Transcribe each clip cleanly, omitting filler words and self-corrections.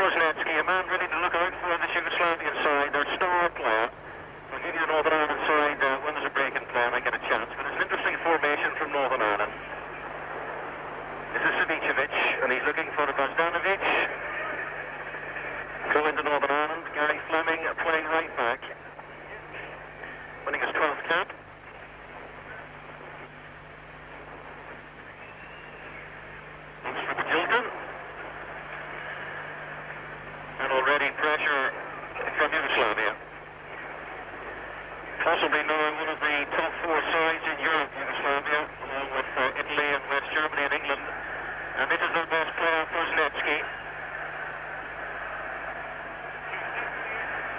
Kuznetsky, a man ready to look out for this Yugoslavian side, their star player. We'll give you the Northern Ireland side when there's a break in play, might get a chance. But it's an interesting formation from Northern Ireland. This is Savicevic, and he's looking for Bozdanovic. Go into Northern Ireland, Gary Fleming playing right back. Winning his 12th cap. Looks for Magilton. And already pressure from Yugoslavia. Possibly now one of the top four sides in Europe, Yugoslavia, along with Italy and West Germany and England. And this is their best player, Kuznetsky.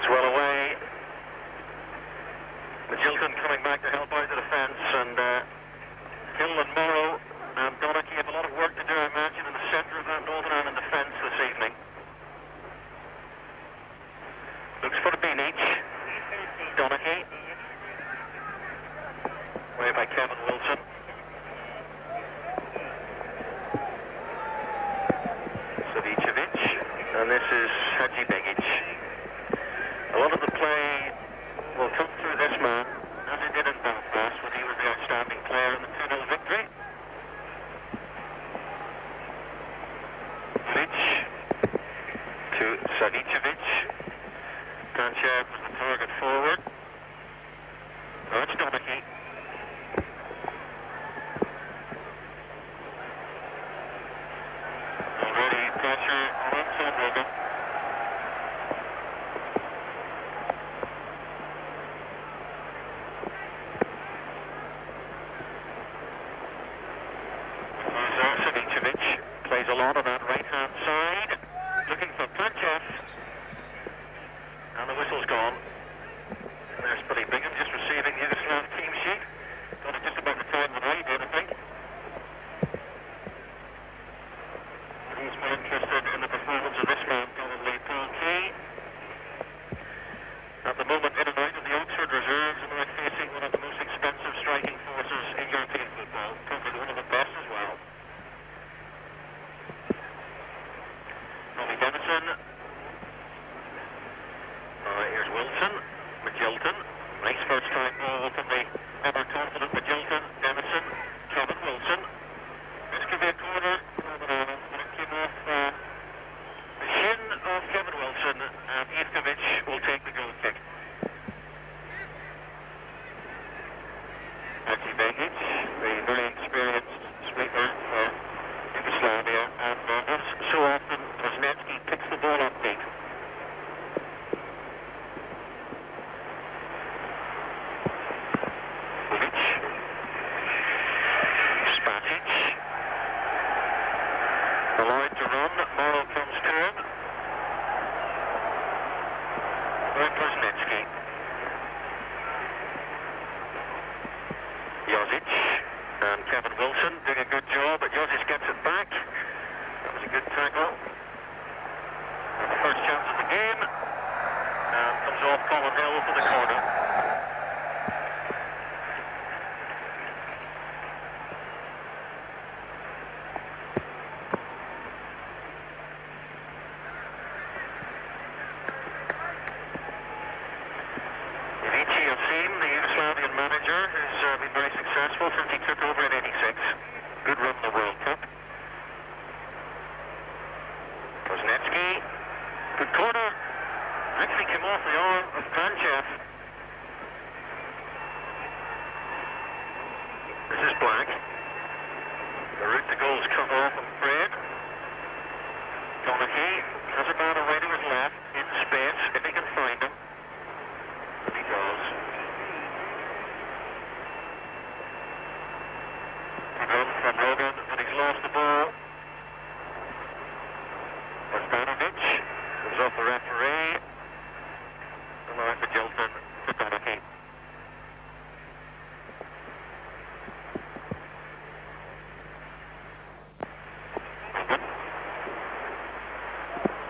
It's well away. Magilton coming back to help out the defence, and Hill and Morrow and Donachie have a lot of work to do, I imagine, in the centre of that Northern Ireland defence this evening. Looks for the Beanic. Donachie. Way by Kevin Wilson. Savicevic. And this is Hadžibegić. A lot of the play will come through this man, as it did in Belfast when he was the outstanding player in the 2-0 victory. Vic to Savicevic. Tanchev was the target forward. Oh, it's Donachie. Already pressure on inside Rogan. Savicevic plays a lot on that right-hand side. Looking for Tanchev. And the whistle's gone. There's Billy Bingham just receiving the Yugoslav team sheet. Got it just about the time that I did, I think. He's more interested in the performance of this man, probably Paul Key. At the moment, in and out of the Oxford reserves, and now facing one of the most expensive striking forces in European football. Probably one of the best as well. Robbie Dennison. Here's Wilson, Magilton. Nice first time ball from the ever-confident Magilton, Dennison, Kevin Wilson. This could be a corner, but it came off the shin of Kevin Wilson, and Ivkovic will take the goal kick. Hadžibegić, the very experienced sweeper for Yugoslavia, and as so often, Kuznetsky picks the ball up deep. Allowed to run, Morrow comes to him. Kuznetsky. Jozic and Kevin Wilson doing a good job, but Jozic gets it back. That was a good tackle. And the first chance of the game. And comes off Colin Hill for the corner. The Yugoslavian manager, who's been very successful since he took over in '86. Good run in the World Cup. Kuznetsky, good corner. Actually came off the arm of Tanchev. This is Black. The route to goal's cut off, I'm afraid. Donachie has a man away to his left, in space, if he can find him. He does. From Rogan, and he's lost the ball. Bozdanovic comes off the referee. And now Magilton to Donachie.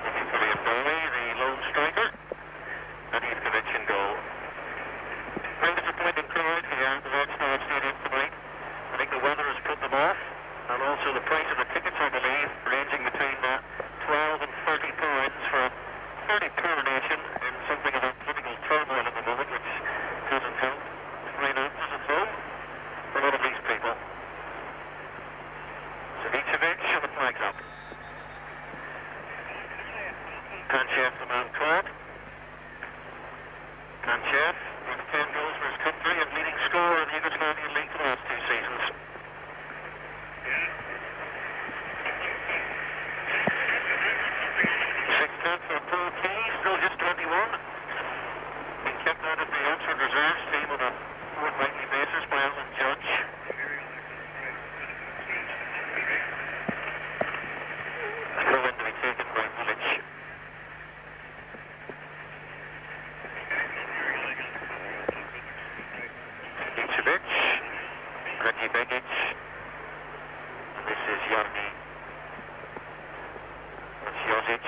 Looking for the lone striker. Panchev, the man caught. Panchev with 10 goals for his country and leading scorer in the Yugoslavian League for the last 2 seasons. Sixth cap for Paul Key, still just 21. Being kept out of the Oxford reserves team on a fortnightly basis by Alan Judge. A throw in to be taken by Vulic. Reggie Begic, and this is Jarni. That's Josic,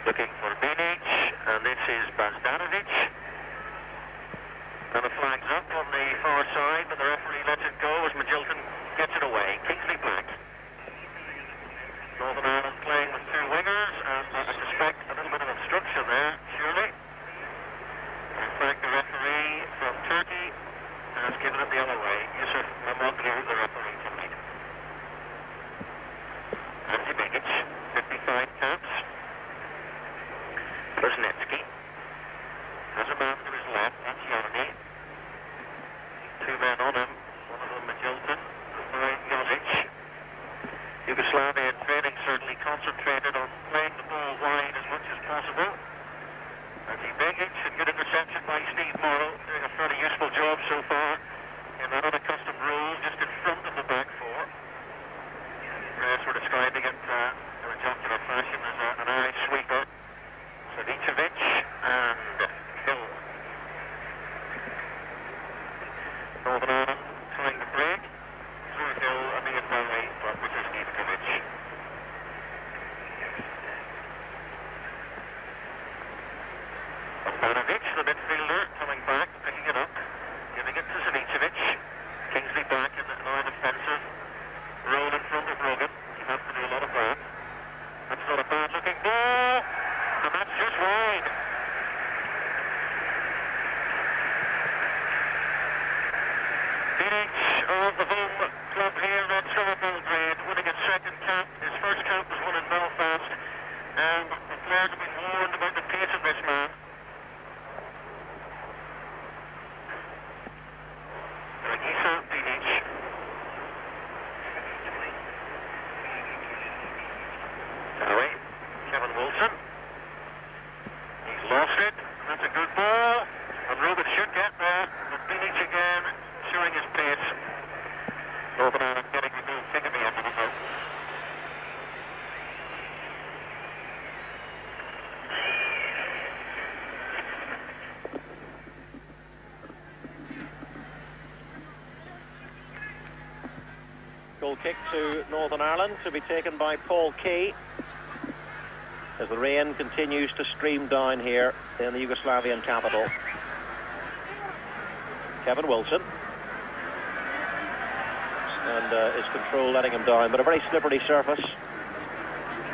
looking for Bilic, and this is Bazdanovic. And the flag's up on the far side, but the referee lets it go as Magilton gets it away. Kingsley Black. Northern Ireland playing with 2 wingers, and I suspect a little bit of obstruction there, surely. In fact, the referee from Turkey has given it the other way. Yusuf Mamoglu, the referee tonight. Andy Begic, 55 caps. Brzezinski has a man to his left, that's Jarni. 2 men on him, one of them Magilton, and Josic. Yugoslavia in training certainly concentrated on playing the ball wide as much as possible. Andy Begic, a good interception by Steve Morrow, doing a fairly useful job so far in that unaccustomed role just in front of the back 4. Press were describing it in a jocular fashion as an eye sweeper. Savicevic and Hill. Northern Ireland trying to break through Hill and the Valley, but with his Ivkovic. Banovic, the midfielder, coming back, picking it up, giving it to Savicevic. Kingsley back in the line offensive. Roll in front of Rogan. You have to do a lot of that. That's not a bad looking ball, and that's just wide. Bilic of the home club here, Red Star Belgrade, winning its 2nd cap. His first cap was won in Belfast, and the players have been warned about the pace of this man. Goal kick to Northern Ireland to be taken by Paul Key as the rain continues to stream down here in the Yugoslavian capital. Kevin Wilson, and his control letting him down, but a very slippery surface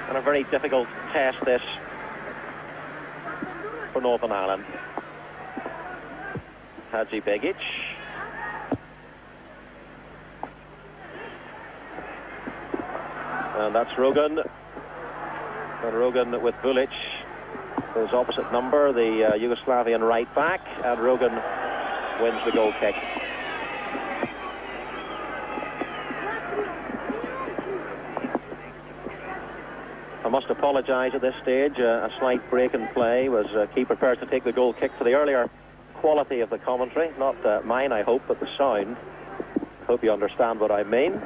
and a very difficult test this for Northern Ireland. Hadzi Begic. And that's Rogan. And Rogan with Vulic, his opposite number, the Yugoslavian right back. And Rogan wins the goal kick. I must apologise at this stage. A slight break in play was Key prepared to take the goal kick for the earlier quality of the commentary. Not mine, I hope, but the sound. Hope you understand what I mean.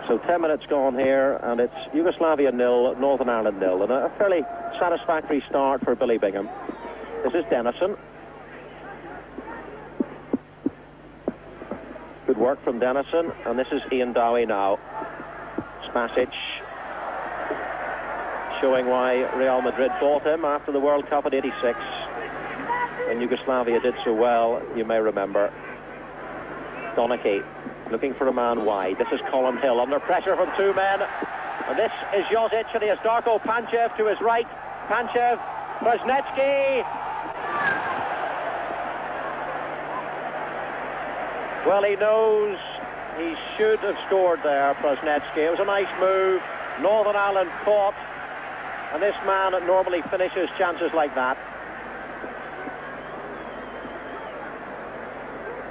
So 10 minutes gone here, and it's Yugoslavia 0, Northern Ireland 0, and a fairly satisfactory start for Billy Bingham. This is Dennison. Good work from Dennison, and this is Ian Dowie now. Spasic, showing why Real Madrid bought him after the World Cup in '86. When Yugoslavia did so well, you may remember. Donachie, looking for a man wide. This is Colin Hill under pressure from 2 men. And this is Josic, and he has Darko Panchev to his right. Panchev, Brzezinski. Well, he knows He should have scored there, Prosnetsky. It was a nice move. Northern Ireland fought, and this man normally finishes chances like that.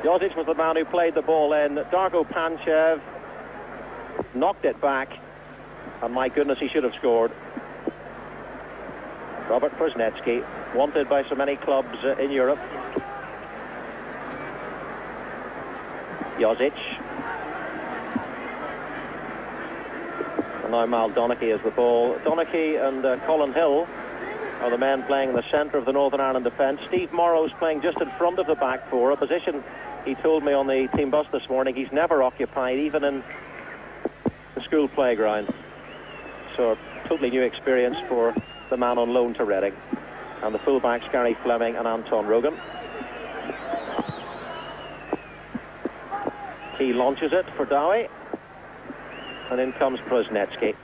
Jozic was the man who played the ball in. Darko Panchev knocked it back, and my goodness, he should have scored. Robert Prosnetsky, wanted by so many clubs in Europe. Jozic. And now Mal Donaghy is the ball. Donaghy and Colin Hill are the men playing in the centre of the Northern Ireland defence. Steve Morrow's playing just in front of the back four, a position he told me on the team bus this morning he's never occupied, even in the school playground. So a totally new experience for the man on loan to Reading. And the fullbacks Gary Fleming and Anton Rogan. He launches it for Dowie, and in comes Prosnetsky.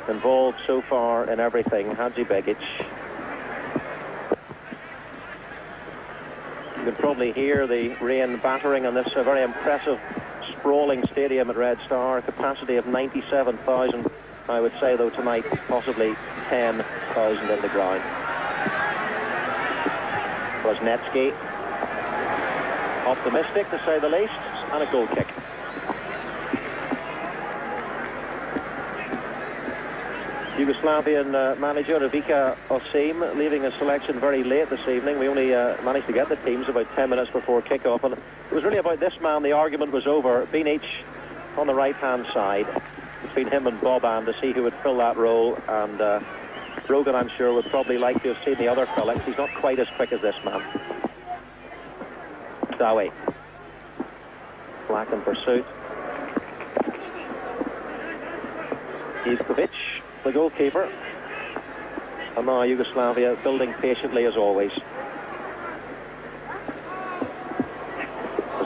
Involved so far in everything, Hadžibegić. You can probably hear the rain battering on this very impressive, sprawling stadium at Red Star. A capacity of 97,000. I would say, though, tonight, possibly 10,000 in the ground. Prosnetsky, optimistic to say the least, and a goal kick. Yugoslavian manager Ivica Osim leaving his selection very late this evening. We only managed to get the teams about 10 minutes before kick-off, and it was really about this man the argument was over. Binic on the right-hand side, between him and Boban, to see who would fill that role, and Rogan, I'm sure, would probably like to have seen the other fella, because he's not quite as quick as this man. Dowie. Black in pursuit. Ivkovic, the goalkeeper. And now Yugoslavia building patiently as always.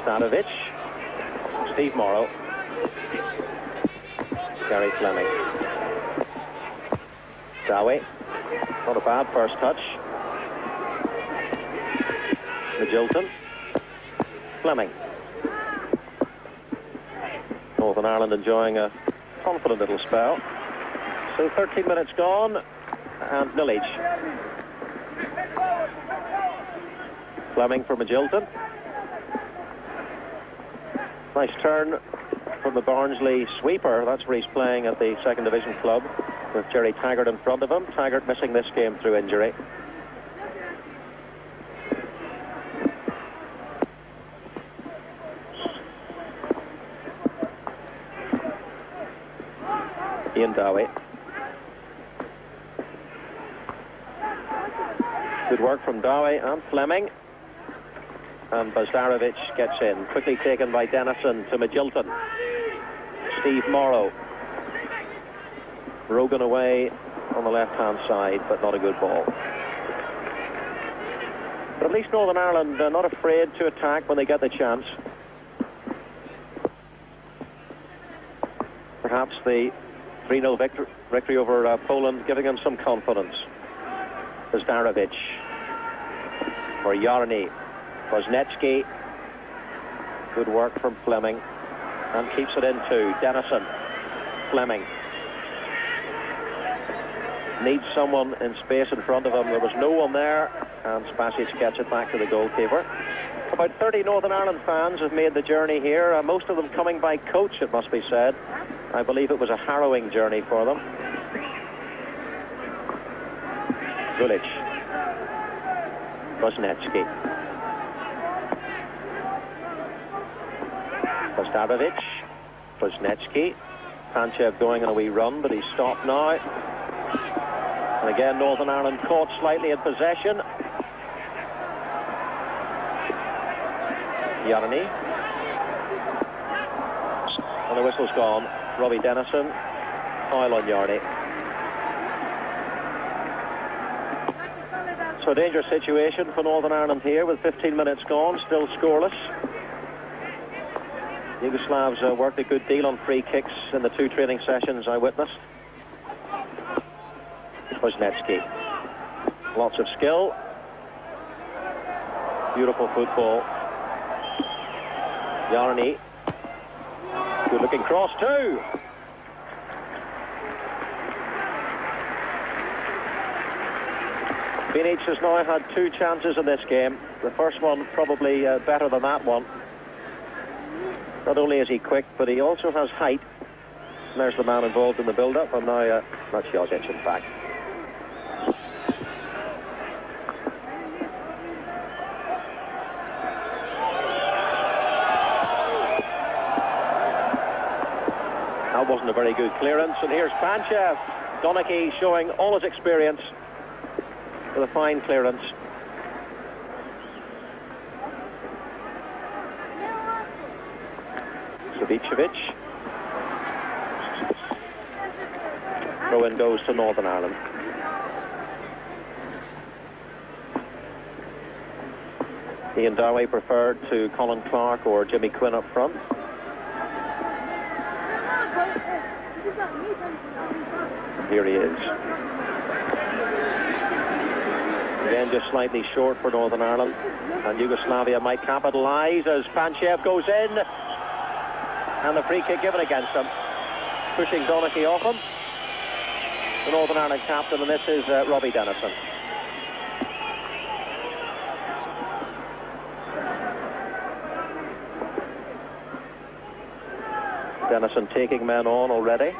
Stanovic. Steve Morrow. Gary Fleming. Dowie. Not a bad first touch. Magilton. Fleming. Northern Ireland enjoying a confident little spell. So 13 minutes gone, and Milic. Fleming for Magilton. Nice turn from the Barnsley sweeper. That's where he's playing at the second division club, with Jerry Taggart in front of him. Taggart missing this game through injury. Ian Dowie. Good work from Dowie and Fleming. And Bazdarovic gets in. Quickly taken by Dennison to Magilton. Steve Morrow. Rogan away on the left-hand side, but not a good ball. But at least Northern Ireland are not afraid to attack when they get the chance. Perhaps the 3-0 victory over Poland giving them some confidence. Bazdarovic for Jarny. Prosnetsky. Good work from Fleming. And keeps it in too. Dennison. Fleming. Needs someone in space in front of him. There was no one there. And Spasic gets it back to the goalkeeper. About 30 Northern Ireland fans have made the journey here. Most of them coming by coach, it must be said. I believe it was a harrowing journey for them. Gulic. Prosnetsky. Bazdarovic. Prosnetsky. Panchev going on a wee run, but he's stopped now. And again, Northern Ireland caught slightly in possession. Jarny. And the whistle's gone. Robbie Dennison. Foul on Jarny. So a dangerous situation for Northern Ireland here with 15 minutes gone, still scoreless. Yugoslavs worked a good deal on free kicks in the 2 training sessions I witnessed. Prosnetsky. Lots of skill. Beautiful football. Jarny. Looking cross too. Beanic has now had 2 chances in this game. The first one probably better than that one. Not only is he quick, but he also has height. And there's the man involved in the build-up, and now that's Jozic, in fact. That wasn't a very good clearance, and here's Panchev. Donachie showing all his experience with a fine clearance. Savicevic. Throw-in goes to Northern Ireland. Ian Dowie preferred to Colin Clark or Jimmy Quinn up front. Here he is. Again, just slightly short for Northern Ireland. And Yugoslavia might capitalise as Panchev goes in. And the free kick given against him. Pushing Donachie off him. The Northern Ireland captain, and this is Robbie Dennison. Dennison taking men on already.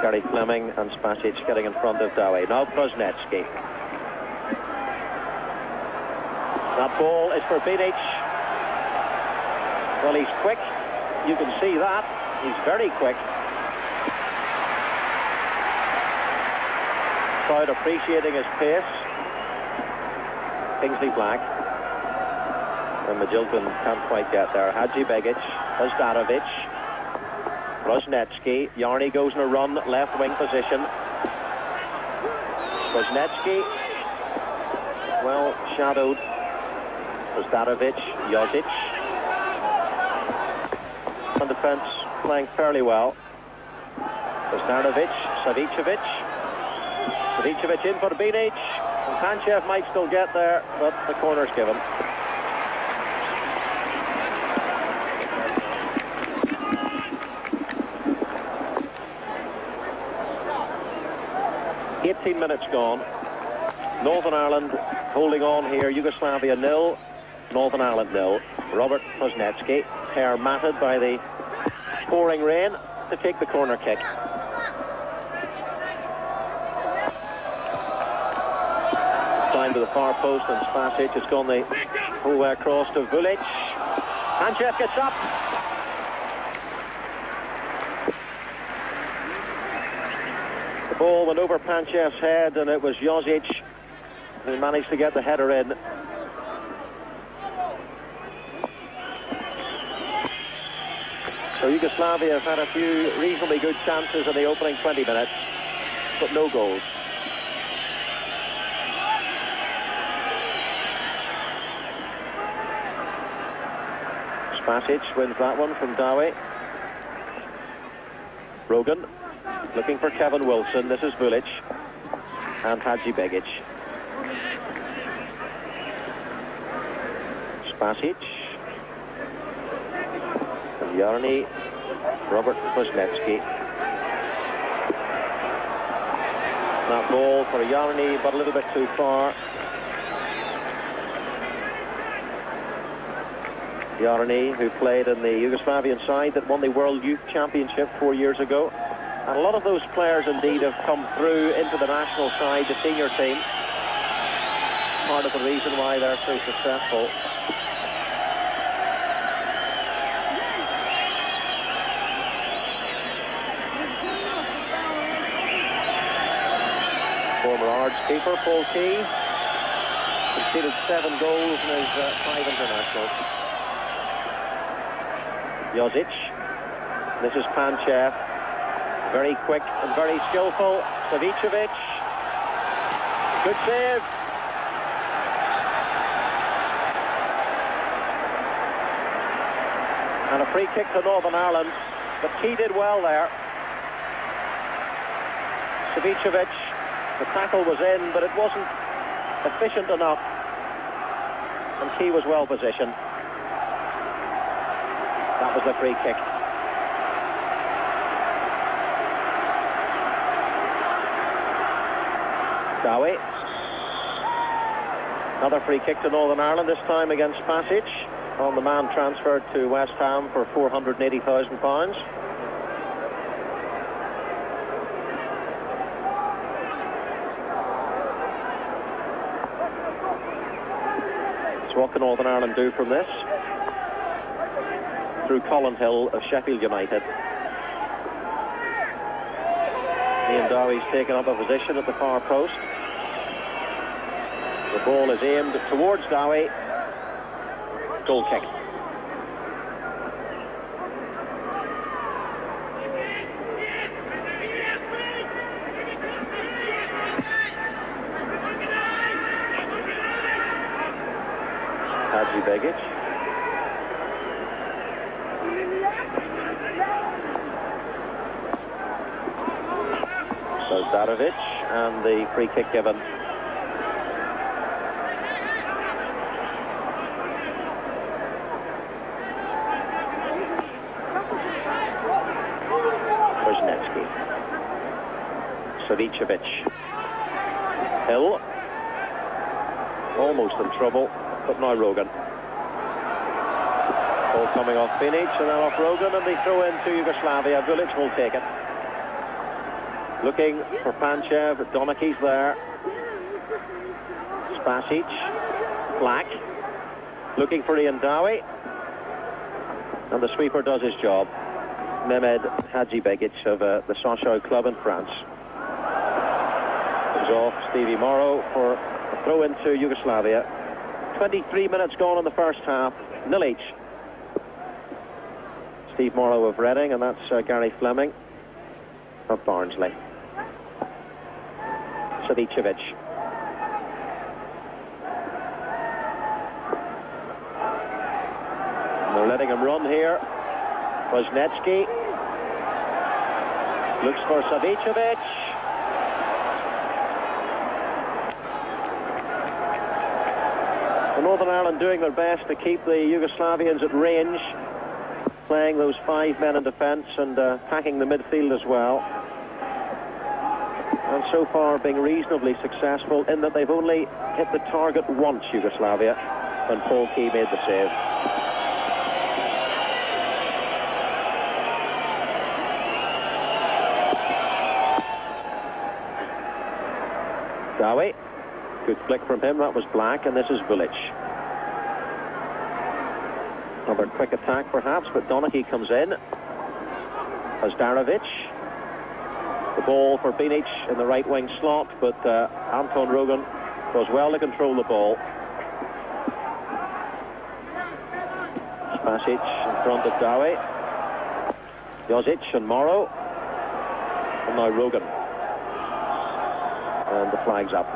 Gary Fleming and Spasic getting in front of Dowie. Now Kuznetsky. That ball is for Beanic. Well, he's quick. You can see that. He's very quick. Crowd appreciating his pace. Kingsley Black. And Magilton can't quite get there. Hadžibegic, Ozdarovic, Kuznetsky. Yarny goes in a run, left wing position. Kuznetsky, well shadowed. Ozdarovic, Jozic. On defence, playing fairly well. Ozdarovic, Savicevic. Savicevic in for Beanic. And Panchev might still get there, but the corner's given. "18 minutes gone. Northern Ireland holding on here. Yugoslavia 0, Northern Ireland 0. Robert Kuznetsky, hair matted by the pouring rain, to take the corner kick. Time to the far post, and Spasic has gone the whole way across to Vulic. Panchev gets up. The ball went over Panchev's head, and it was Jozic who managed to get the header in. So Yugoslavia have had a few reasonably good chances in the opening 20 minutes, but no goals. Spasic wins that one from Dowie. Rogan looking for Kevin Wilson. This is Vulic and Hadžibegic. Spasic. And Yarny. Robert Kuznetsky. That ball for Yarny, but a little bit too far. Yarny, who played in the Yugoslavian side that won the World Youth Championship 4 years ago. And a lot of those players indeed have come through into the national side, the senior team. Part of the reason why they're so successful. Former Ards keeper Paul Key conceded 7 goals in his 5 internationals. Jozic. This is Panchev. Very quick and very skillful. Savicevic. Good save. And a free kick to Northern Ireland. But Key did well there. Savicevic. The tackle was in, but it wasn't efficient enough and Key was well positioned. That was the free kick. Dowie. Another free kick to Northern Ireland, this time against Passage, on the man transferred to West Ham for £480,000. So what can Northern Ireland do from this? Through Colin Hill of Sheffield United. Ian Dowie's taken up a position at the far post. The ball is aimed towards Dowie. Goal kick. Hadji Begic. Darovic, and the free kick given. Brzezinski. Savicevic. Hill. Almost in trouble, but now Rogan. Ball coming off Binic and then off Rogan, and they throw into Yugoslavia. Vulic will take it. Looking for Panchev. Donachie's there. Spasic. Black. Looking for Ian Dowie. And the sweeper does his job. Mehmed Hadjibegic of the Sochaux club in France. Comes off Stevie Morrow for a throw into Yugoslavia. 23 minutes gone in the first half. 0 each. Steve Morrow of Reading, and that's Gary Fleming of Barnsley. Savicevic. They're letting him run here. Brzezinski looks for Savicevic. Northern Ireland doing their best to keep the Yugoslavians at range, playing those 5 men in defence and attacking the midfield as well. And so far being reasonably successful in that they've only hit the target once, Yugoslavia, when Paul Key made the save. Dowie. Good flick from him. That was Black, and this is Vulic. Another quick attack perhaps, but Donachie comes in. Hazdarovic. The ball for Binic in the right wing slot, but Anton Rogan does well to control the ball. Spasic in front of Dowie. Jozic and Morrow. And now Rogan. And the flag's up.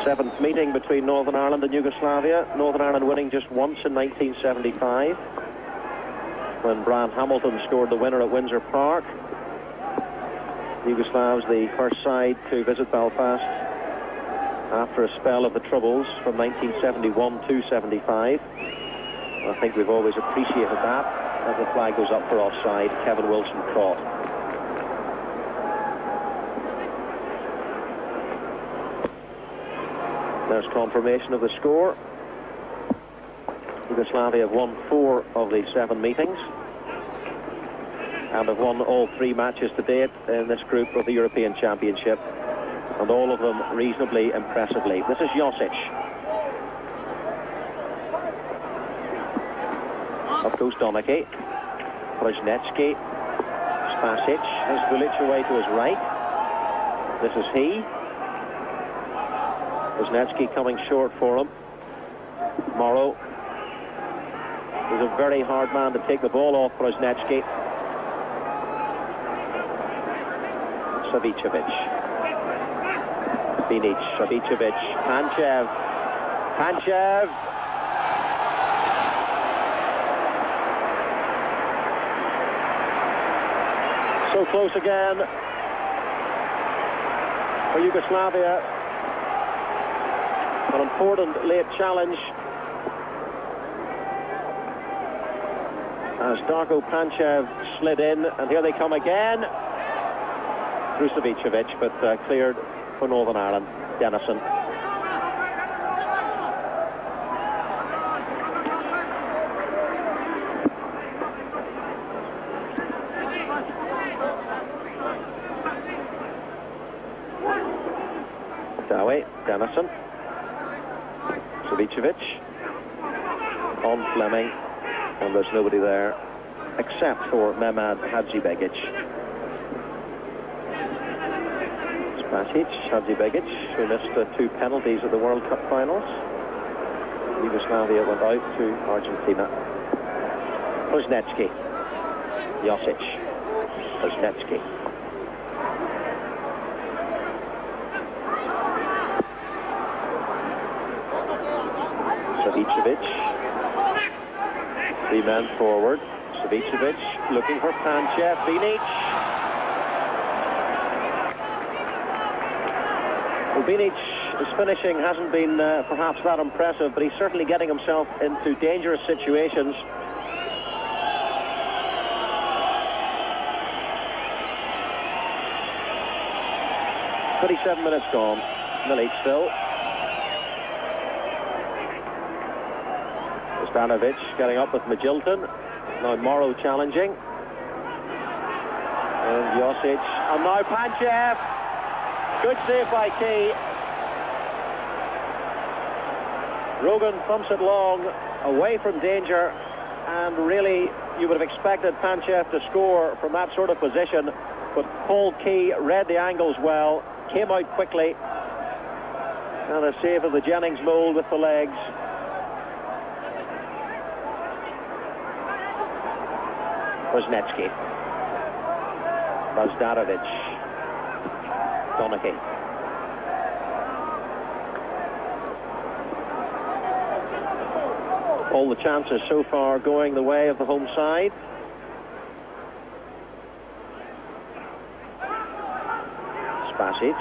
Seventh meeting between Northern Ireland and Yugoslavia. Northern Ireland winning just once in 1975 when Brian Hamilton scored the winner at Windsor Park. Yugoslavs, the first side to visit Belfast after a spell of the Troubles from 1971 to 75. I think we've always appreciated that. As the flag goes up for offside, Kevin Wilson caught. There's confirmation of the score. Yugoslavia have won 4 of the 7 meetings and have won all 3 matches to date in this group of the European Championship, and all of them reasonably impressively. This is Josic. Up goes Donachie. Brzezinski. Spasic. There's Vulic away to his right. This is he. Brzezinski coming short for him. Morrow. He's a very hard man to take the ball off Brzezinski. Savicevic. Binic. Savicevic. Panchev. Panchev. So close again. for Yugoslavia. An important late challenge as Darko Panchev slid in, and here they come again. Through Savicevic, but cleared for Northern Ireland. Dennison. Dowie, Dennison. Savicevic on Fleming, and there's nobody there except for Mehmed Hadžibegić. Spasic, Hadžibegić, who missed 2 penalties at the World Cup finals. Yugoslavia went out to Argentina. Kuznetsky, Josic, Kuznetsky. Savicevic, 3 men forward. Savicevic looking for Panchev. Binic. Well, Binic's finishing hasn't been perhaps that impressive, but he's certainly getting himself into dangerous situations. "27 minutes gone. Milic still. Stanovic getting up with Magilton. Now Morrow challenging. And Josic. And now Panchev. Good save by Key. Rogan thumps it long, away from danger. And really, you would have expected Panchev to score from that sort of position. But Paul Key read the angles well, came out quickly. And a save of the Jennings mould with the legs. Kuznetsky, Bozdarovic, Donaghy. All the chances so far going the way of the home side. Spasic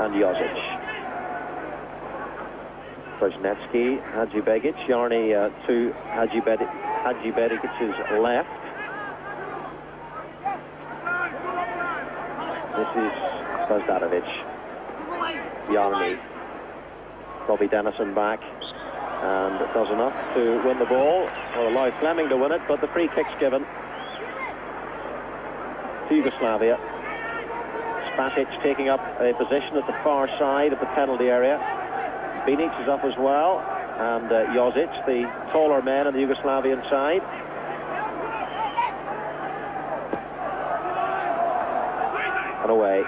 and Josic. Kuznetsky, Hadžibegić, Yarny to Hadžibegic's left. This is Bozdarovic. Yarny. Bobby Dennison back and does enough to win the ball, or allow Fleming to win it, but the free kick's given to Yugoslavia. Spasic taking up a position at the far side of the penalty area. Binic is up as well, and Josic, the taller man on the Yugoslavian side. And away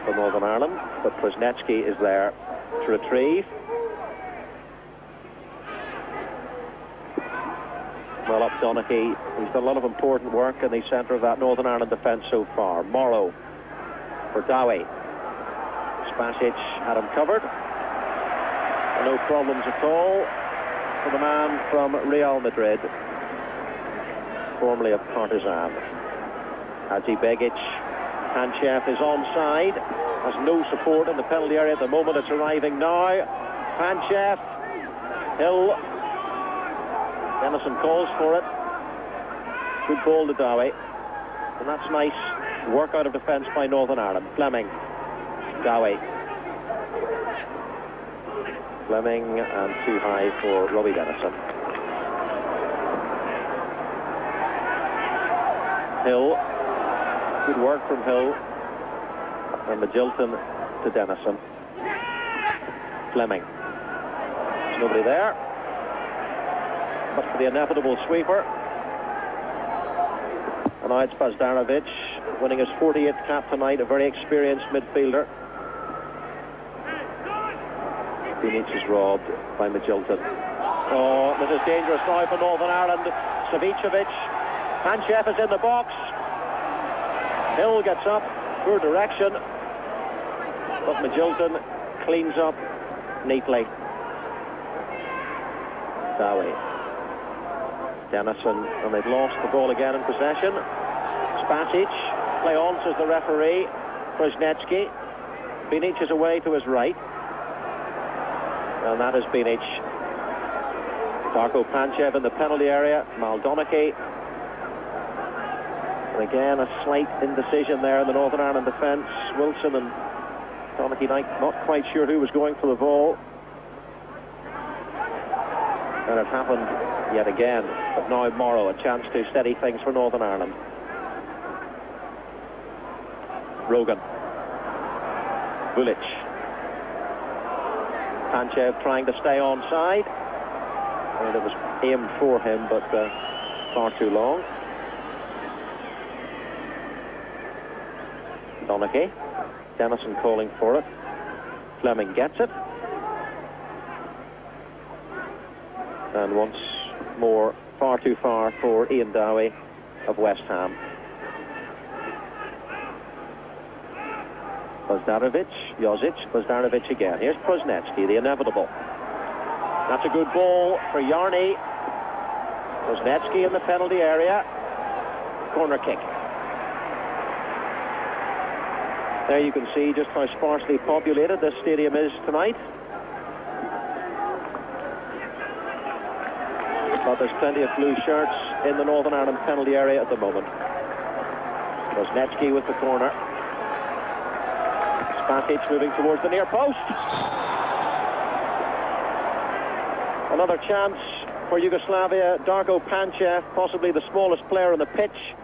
for Northern Ireland, but Kuznetsky is there to retrieve. Well up Donaghy. He's done a lot of important work in the centre of that Northern Ireland defence so far. Morrow for Dowie. Spasic had him covered. No problems at all for the man from Real Madrid, formerly of Partizan. Hadžibegić. Panchev is onside, has no support in the penalty area at the moment. It's arriving now. Panchev, Hill. Dennison calls for it. Good ball to Dowie. And that's nice work out of defence by Northern Ireland. Fleming. Dowie. Fleming, and too high for Robbie Dennison. Hill. Good work from Hill. And Magilton to Dennison. Fleming. There's nobody there. But for the inevitable sweeper. And now it's Bozdarovic, winning his 48th cap tonight, a very experienced midfielder. Binic is robbed by Magilton. Oh, this is dangerous now for Northern Ireland. Savicevic. Panchev is in the box. Hill gets up, poor direction. But Magilton cleans up neatly. Dowie. Dennison, and they've lost the ball again in possession. Spasic, play on, says the referee. Kuznetsky. Binic is away to his right. And that is Binic. Darko Panchev in the penalty area. Maldoneki. And again, a slight indecision there in the Northern Ireland defence. Wilson and Donaghy not quite sure who was going for the ball. And it happened yet again. But now Morrow, a chance to steady things for Northern Ireland. Rogan. Vulic. Panchev trying to stay onside. And it was aimed for him, but far too long. Donaghy. Dennison calling for it. Fleming gets it. And once more, far too far for Ian Dowie of West Ham. Bozdarovic, Josic, Bozdarovic again. Here's Kuznetsky, the inevitable. That's a good ball for Yarny. Kuznetsky in the penalty area. Corner kick. There you can see just how sparsely populated this stadium is tonight. But there's plenty of blue shirts in the Northern Ireland penalty area at the moment. Kuznetsky with the corner. Spatic moving towards the near post. Another chance for Yugoslavia. Darko Panchev, possibly the smallest player on the pitch,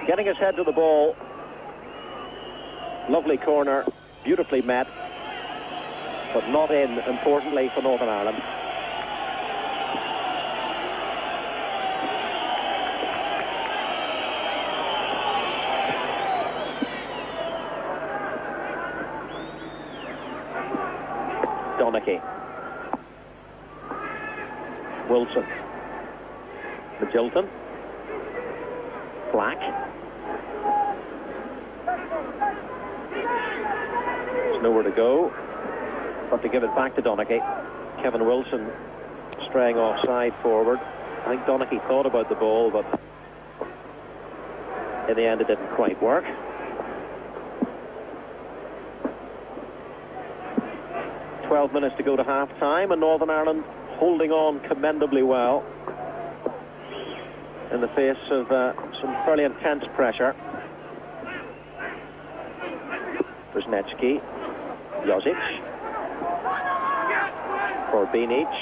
getting his head to the ball. Lovely corner, beautifully met, but not in, importantly, for Northern Ireland. Donaghy. Wilson. Magilton. Black. There's nowhere to go but to give it back to Donaghy. Kevin Wilson straying offside forward. I think Donaghy thought about the ball, but in the end it didn't quite work. Minutes to go to half-time, and Northern Ireland holding on commendably well in the face of some fairly intense pressure. Kuznetsky, Josic, for Binic,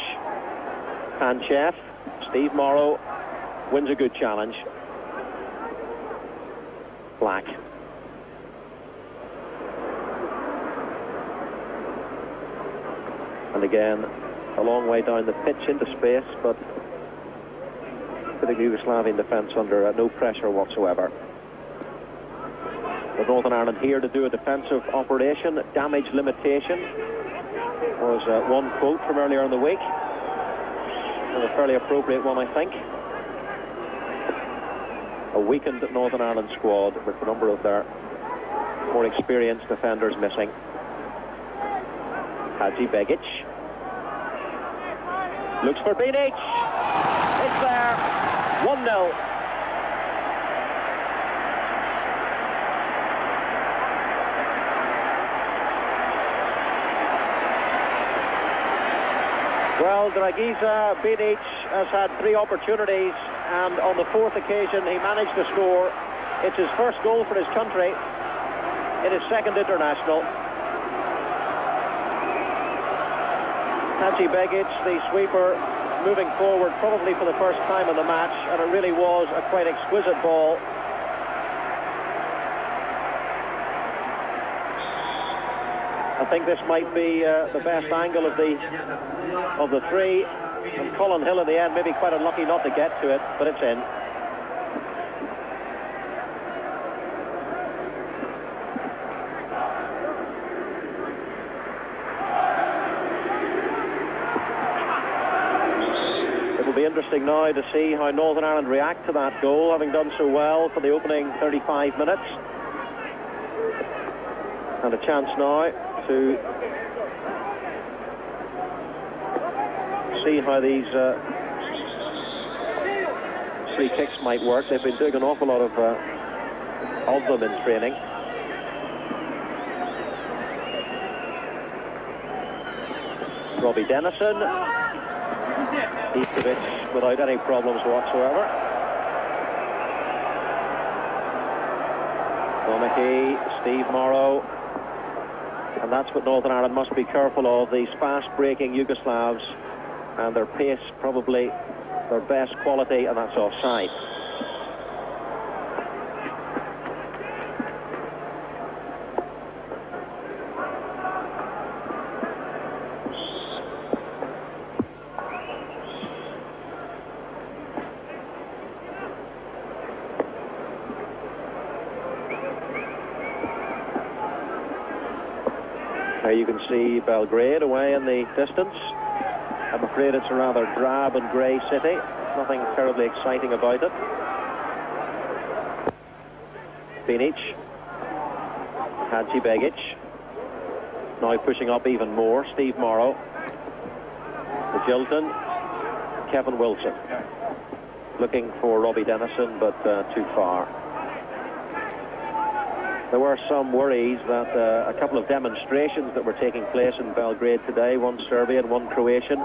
Panchev, Steve Morrow wins a good challenge. Black. And again, a long way down the pitch into space, but putting the Yugoslavian defence under no pressure whatsoever. The Northern Ireland here to do a defensive operation. Damage limitation was one quote from earlier in the week, and a fairly appropriate one, I think. A weakened Northern Ireland squad with a number of their more experienced defenders missing. Hadji Begic looks for Binic. It's there. 1-0. Well, Dragiša Binic has had 3 opportunities, and on the 4th occasion he managed to score. It's his first goal for his country in his 2nd international. Hadji Begic, the sweeper, moving forward probably for the first time in the match, and it really was a quite exquisite ball. I think this might be the best angle of the 3, and Colin Hill in the end maybe quite unlucky not to get to it, but it's in. Interesting now to see how Northern Ireland react to that goal, having done so well for the opening 35 minutes. And a chance now to see how these free kicks might work. They've been doing an awful lot of them in training. Robbie Dennison. Ivkovic without any problems whatsoever. Donaghy, Steve Morrow. And that's what Northern Ireland must be careful of, these fast-breaking Yugoslavs, and their pace probably their best quality, and that's offside. There you can see Belgrade away in the distance. I'm afraid it's a rather drab and grey city. Nothing terribly exciting about it. Binic, Hadžibegic, now pushing up even more. Steve Morrow, Magilton, Kevin Wilson, looking for Robbie Dennison, but too far. There were some worries that a couple of demonstrations that were taking place in Belgrade today, one Serbian, one Croatian,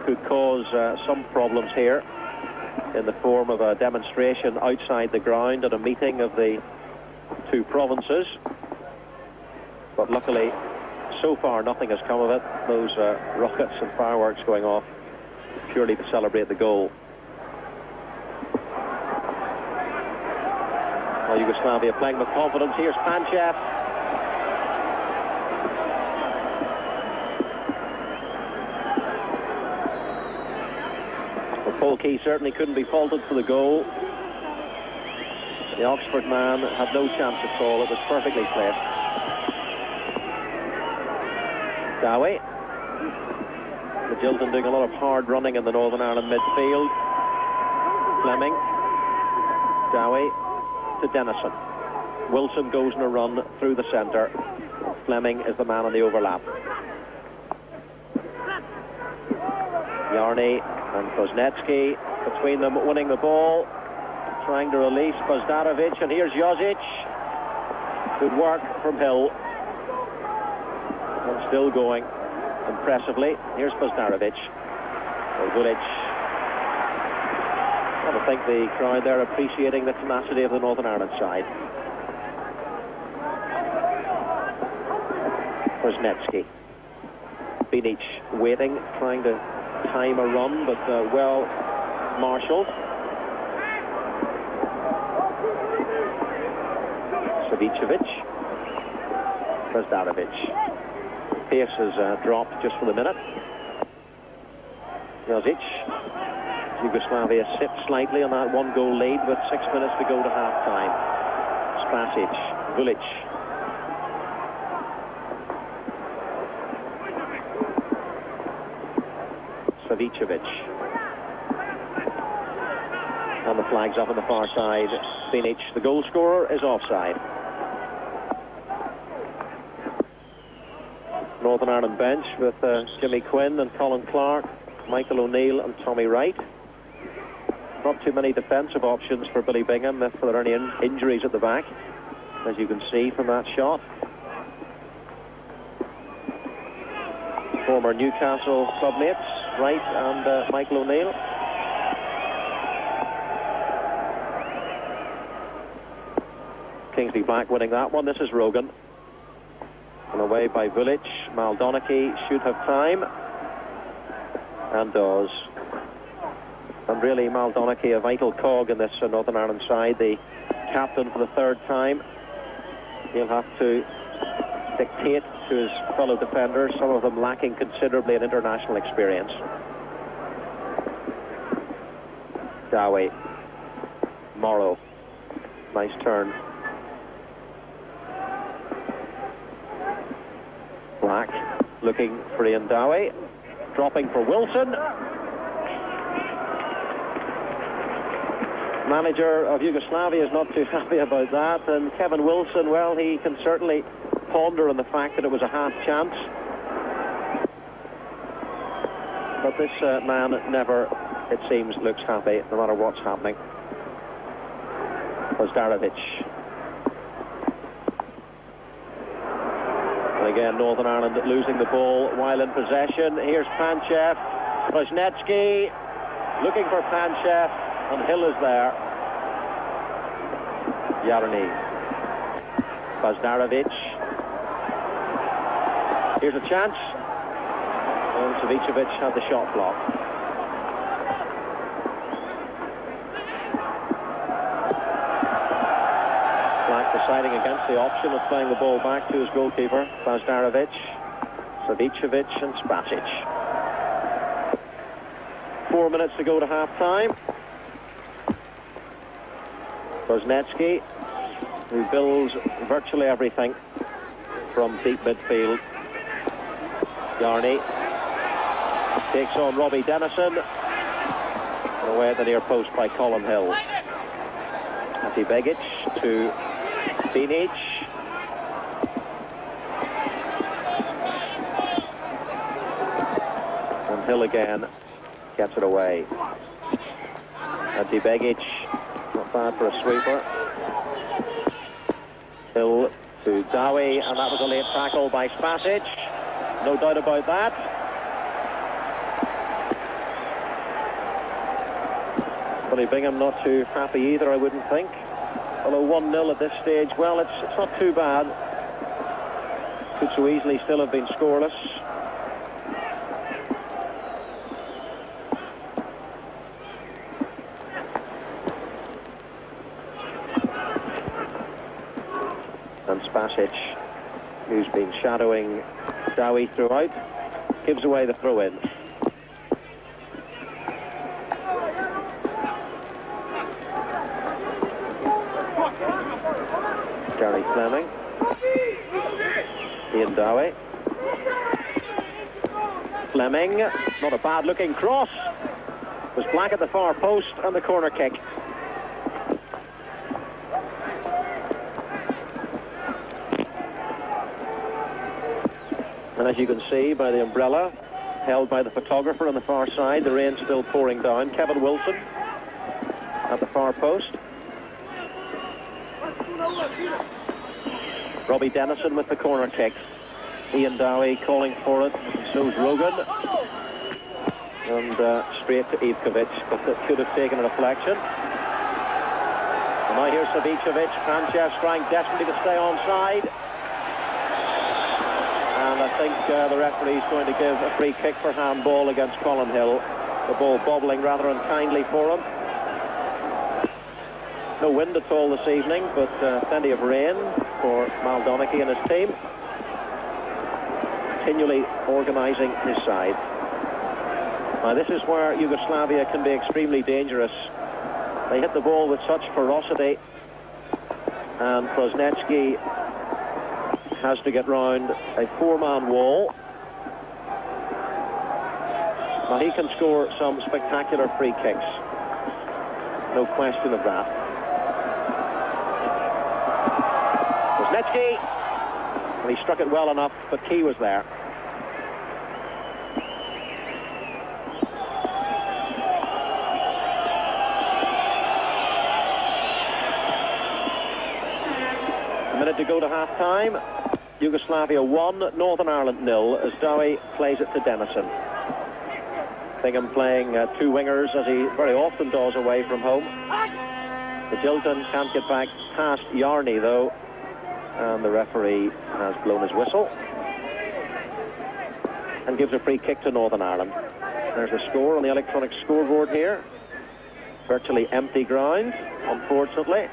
could cause some problems here in the form of a demonstration outside the ground at a meeting of the two provinces. But luckily, so far nothing has come of it. Those rockets and fireworks going off purely to celebrate the goal. Well, Yugoslavia playing with confidence. Here's Panchev. Well, Polkey certainly couldn't be faulted for the goal. The Oxford man had no chance at all. It was perfectly placed. Dowie. Magilton doing a lot of hard running in the Northern Ireland midfield. Fleming. Dowie to Dennison. Wilson goes in a run through the centre. Fleming is the man on the overlap. Yarny and Kuznetsky between them, winning the ball, trying to release Bozdarovic, and here's Josic. Good work from Hill, and still going impressively. Here's Bozdarovic. Vulic. I think the crowd there appreciating the tenacity of the Northern Ireland side. Kuznetsky. Binic waiting, trying to time a run, but well marshalled. Savicevic. Bozdarovic. Pace has dropped just for the minute. Josic. Yugoslavia sits slightly on that one-goal lead with 6 minutes to go to half-time. Strasic, Vulic. Savicevic. And the flag's up on the far side. Binic, the goal scorer, is offside. Northern Ireland bench with Jimmy Quinn and Colin Clark, Michael O'Neill and Tommy Wright. Not too many defensive options for Billy Bingham if there are any injuries at the back, as you can see from that shot. Former Newcastle clubmates, Wright and Michael O'Neill. Kingsley Black winning that one. This is Rogan. And away by Vulic. Donaghy should have time, and does. And really, Donaghy, a vital cog in this Northern Ireland side, the captain for the third time. He'll have to dictate to his fellow defenders, some of them lacking considerably in international experience. Dowie. Morrow. Nice turn. Black looking for Ian Dowie. Dropping for Wilson. Manager of Yugoslavia is not too happy about that, and Kevin Wilson, well, he can certainly ponder on the fact that it was a half chance. But this man never, it seems, looks happy, no matter what's happening. Bozdarovic. again, Northern Ireland losing the ball while in possession. Here's Panchev. Brzezinski looking for Panchev, and Hill is there. Yarny. Bazdarevic. Here's a chance. And Savicevic had the shot blocked. Black deciding against the option of playing the ball back to his goalkeeper, Bazdarevic, Savicevic and Spasic. 4 minutes to go to half-time. Brzezinski, who builds virtually everything from deep midfield. Yarny takes on Robbie Dennison, and away at the near post by Colin Hill. Ante Begic to Binic. And Hill again gets it away. Ante Begic, not bad for a sweeper. Hill to Dowie, and that was a late tackle by Spasic. No doubt about that. Billy Bingham not too happy either, I wouldn't think. Although 1-0 at this stage, well, it's not too bad. Could so easily still have been scoreless. And Spasic, who's been shadowing Dowie throughout, gives away the throw-in. Gary Fleming. Ian Dowie. Fleming, not a bad looking cross. Was Black at the far post and the corner kick. And as you can see by the umbrella held by the photographer on the far side, the rain still pouring down. Kevin Wilson at the far post. Robbie Dennison with the corner kick. Ian Dowie calling for it, and so's Rogan. And straight to Ivkovic, but that could have taken a deflection. And now here's Savicevic. Panchev trying desperately to stay onside. And I think the referee is going to give a free kick for handball against Colin Hill. The ball bobbling rather unkindly for him. No wind at all this evening, but plenty of rain for Mal Donaghy and his team. Continually organising his side. Now this is where Yugoslavia can be extremely dangerous. They hit the ball with such ferocity, and Brzezinski has to get round a four-man wall. Now he can score some spectacular free kicks. No question of that. Brzezinski, and he struck it well enough, but Key was there. A minute to go to half-time. Yugoslavia 1, Northern Ireland 0, as Dowie plays it to Dennison. Bingham playing two wingers, as he very often does away from home. Magilton can't get back past Yarny, though, and the referee has blown his whistle and gives a free kick to Northern Ireland. There's the score on the electronic scoreboard here. Virtually empty ground, unfortunately.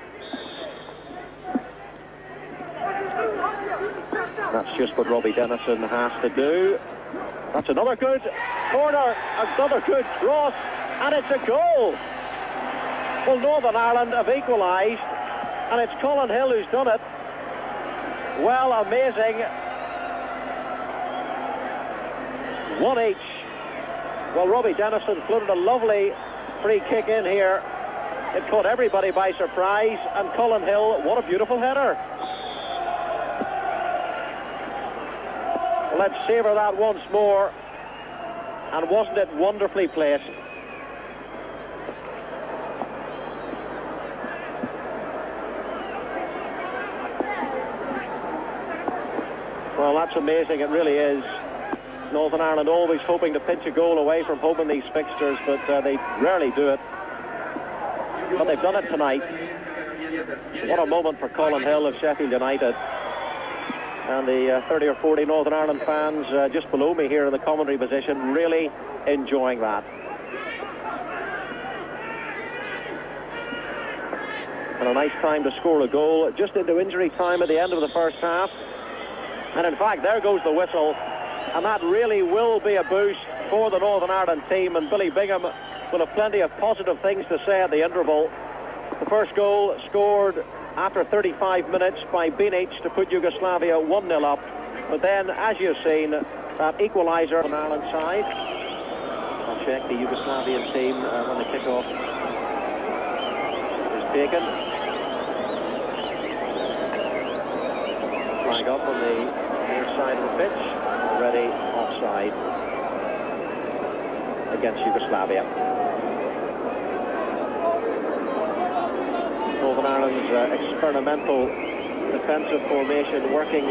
That's just what Robbie Dennison has to do. That's another good corner, another good cross, and it's a goal. Well, Northern Ireland have equalised, and it's Colin Hill who's done it. Well, amazing. One each. Well, Robbie Dennison floated a lovely free kick in here. It caught everybody by surprise, and Colin Hill, what a beautiful header. Let's savour that once more. And wasn't it wonderfully placed? Well, that's amazing, it really is. Northern Ireland always hoping to pinch a goal away from home in these fixtures, but they rarely do it. But they've done it tonight. What a moment for Colin Hill of Sheffield United. And the 30 or 40 Northern Ireland fans just below me here in the commentary position, really enjoying that. And a nice time to score a goal, just into injury time at the end of the first half. And in fact, there goes the whistle. And that really will be a boost for the Northern Ireland team. And Billy Bingham will have plenty of positive things to say at the interval. The first goal scored after 35 minutes by Binic to put Yugoslavia 1-0 up. But then, as you've seen, that equaliser on Ireland's side. I'll check the Yugoslavian team when the kick-off is taken. Flag up on the near side of the pitch. Already offside against Yugoslavia. Northern Ireland's experimental defensive formation working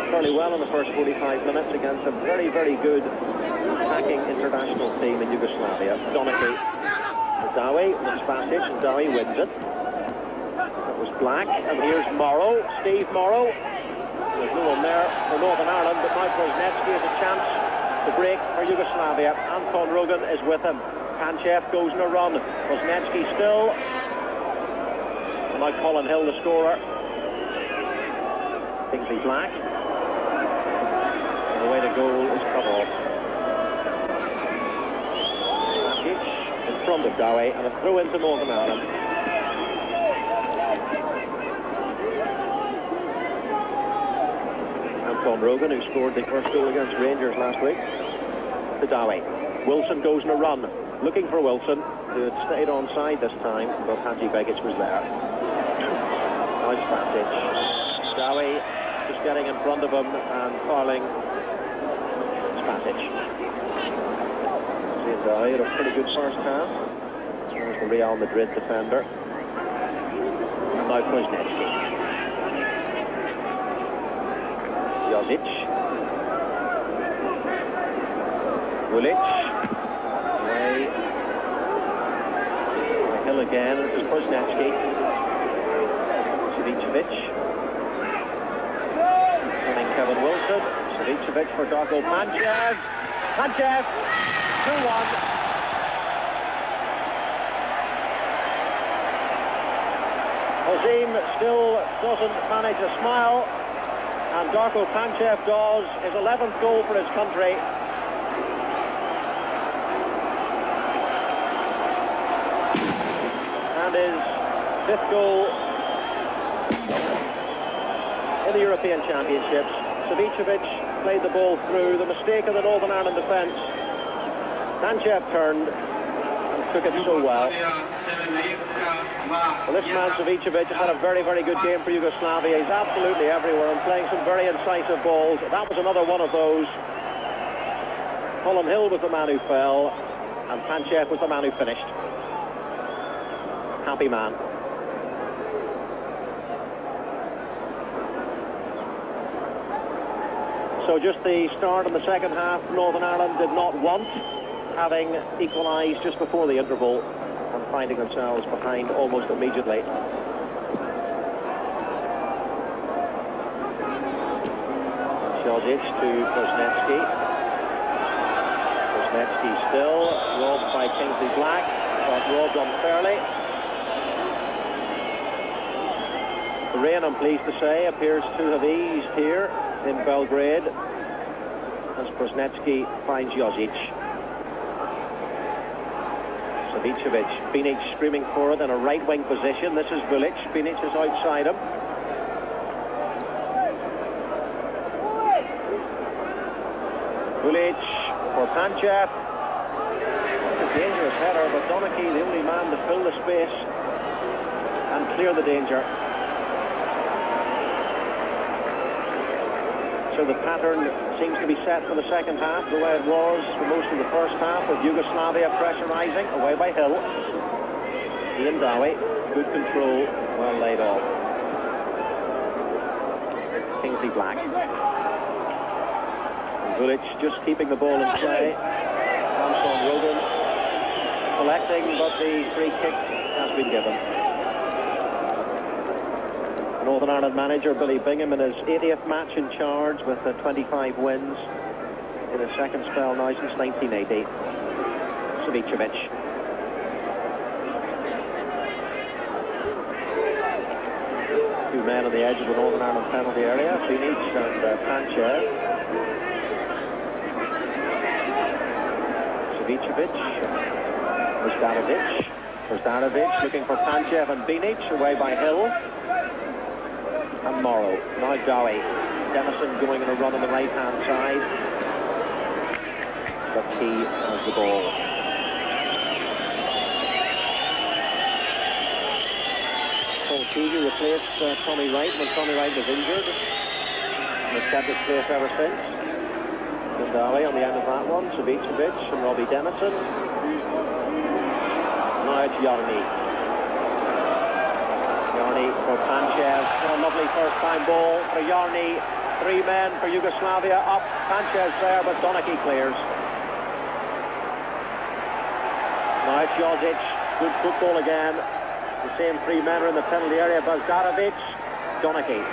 fairly well in the first 45 minutes against a very, very good attacking international team in Yugoslavia. Donachie, Dowie, Spasic, and Dowie wins it. That was Black, and here's Morrow, Steve Morrow. There's no one there for Northern Ireland, but now Brzezinski has a chance to break for Yugoslavia. Anton Rogan is with him. Panchev goes in a run. Brzezinski still. Now Colin Hill, the scorer. Kingsley Black. And the way to goal is cut off. Spasic in front of Dowie, and a throw into Northern Ireland. Anton Rogan, who scored the first goal against Rangers last week, to Dowie. Wilson goes in a run, looking for Wilson, who had stayed onside this time, but Hadji Begic was there. Now it's Spasic. Dowie just getting in front of him and fouling Spasic. Dowie had a pretty good first half. There's the Real Madrid defender. And now Brzezinski. Jozic. Vulic. Away. Hill again. This is Brzezinski. Savicevic. Turning Kevin Wilson. Savicevic for Darko Panchev. Panchev. 2-1. Ozim still doesn't manage a smile. And Darko Panchev does his 11th goal for his country. And his 5th goal in the European Championships. Savicevic played the ball through. The mistake of the Northern Ireland defence. Panchev turned and took it so well. Well, this man Savicevic has had a very, very good game for Yugoslavia. He's absolutely everywhere and playing some very incisive balls. That was another one of those. Colin Hill was the man who fell, and Panchev was the man who finished. Happy man. So just the start of the second half, Northern Ireland did not want, having equalised just before the interval and finding themselves behind almost immediately. Jozic to Brzezinski. Brzezinski still, robbed by Kingsley Black, but robbed unfairly. The rain, I'm pleased to say, appears to have eased here in Belgrade as Brzezinski finds Jozic. Savicevic, Binic screaming for it in a right-wing position. This is Vulic. Binic is outside him. Vulic for Panchev. It's a dangerous header, but Donachie, the only man to fill the space and clear the danger. So the pattern seems to be set for the second half, the way it was for most of the first half, with Yugoslavia pressurising, away by Hill. Ian Dowie, good control, well laid off. Kingsley Black. Vulic just keeping the ball in play. Samson Rogan collecting, but the free kick has been given. Northern Ireland manager Billy Bingham in his 80th match in charge with 25 wins in his second spell now since 1980. Savicevic. Two men on the edge of the Northern Ireland penalty area, Binic and Panchev. Savicevic. Zdanovic looking for Panchev and Binic, away by Hill. And Morrow. Now Dowie. Denison going in a run on the right-hand side. But he has the ball. Paul Keegan replaced Tommy Wright when Tommy Wright was injured. And has kept his place ever since. Dowie on the end of that one. Savicevic and Robbie Denison. Now it's Yarny. Yarny for Panchev. What a lovely first-time ball for Yarny. Three men for Yugoslavia up. Panchev's there, but Donachie clears. Now it's Jozic. Good football again. The same three men are in the penalty area. Zdanovic, Donachie.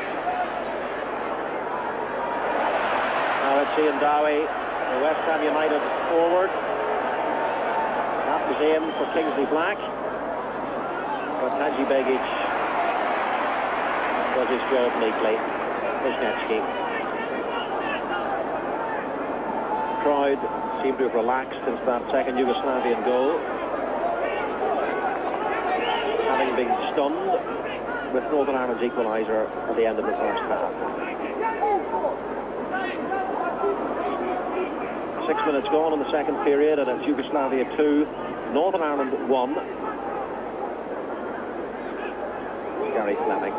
Now it's Ian Dowie, the West Ham United forward. That was aimed for Kingsley Black. But Hadji Begic does his job neatly. Wisniewski. Crowd seemed to have relaxed since that second Yugoslavian goal, having been stunned with Northern Ireland's equaliser at the end of the first half. 6 minutes gone in the second period, and it's Yugoslavia 2, Northern Ireland 1. Gary Fleming,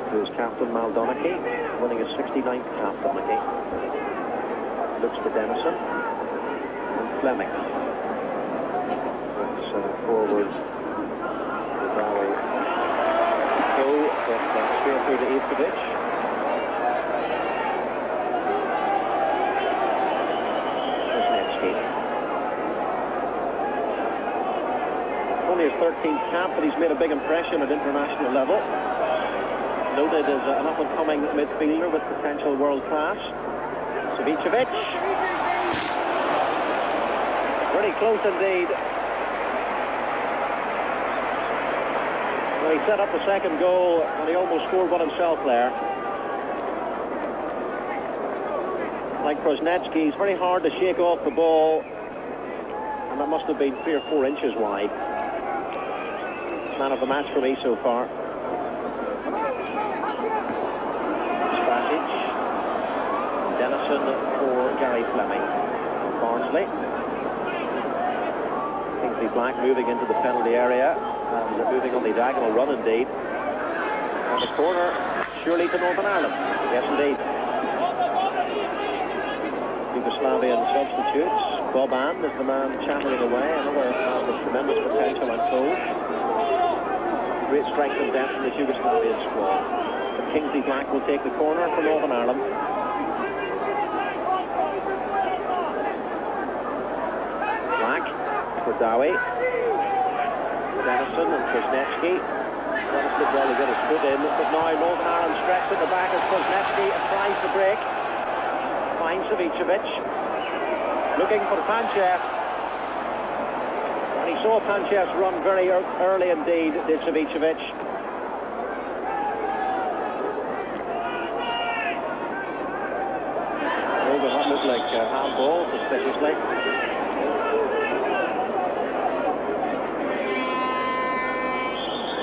who's captain Mal Donachie, winning his 69th cap. Donachie looks for Denison and Fleming. That's forward to Dowie. Go, but straight through to Ivkovic. Only his 13th cap, but he's made a big impression at international level. Noted as an up-and-coming midfielder with potential world class. Savicevic. Pretty close indeed. Well, he set up the second goal and he almost scored one himself there. Like Krosnetsky, he's very hard to shake off the ball, and that must have been 3 or 4 inches wide. Man of the match for me so far. Spasic. Denison for Gary Fleming. Barnsley. Kingsley Black moving into the penalty area and moving on the diagonal run indeed. And the corner surely to Northern Ireland. Yes indeed. Yugoslavian substitutes. Boban is the man chattering away. Another man with tremendous potential, I'm told. Great strength and depth in the Yugoslavian squad. But Kingsley Black will take the corner for Northern Ireland. Black for Dowie. Denison and Krosnetsky. Dennis did well to get his foot in, but now Northern Ireland stretched at the back as Krosnetsky tries to break. Finds Savicevic. Looking for Panchev. And he saw Panchev's run very early indeed, did Savicevic. Oh, but that looked like handball, suspiciously.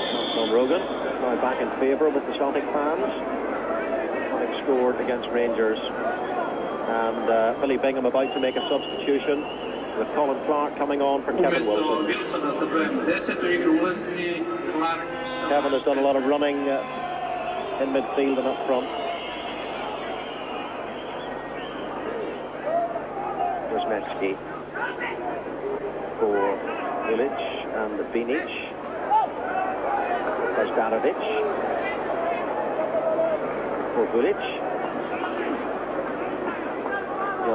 Samson Rogan, now back in favour with the Celtic fans. Having scored against Rangers. And Billy Bingham about to make a substitution, with Colin Clark coming on for Kevin Wilson. Kevin has done a lot of running in midfield and up front. Krosnetsky for Vulic and Binic. Zdanovic for Vulic.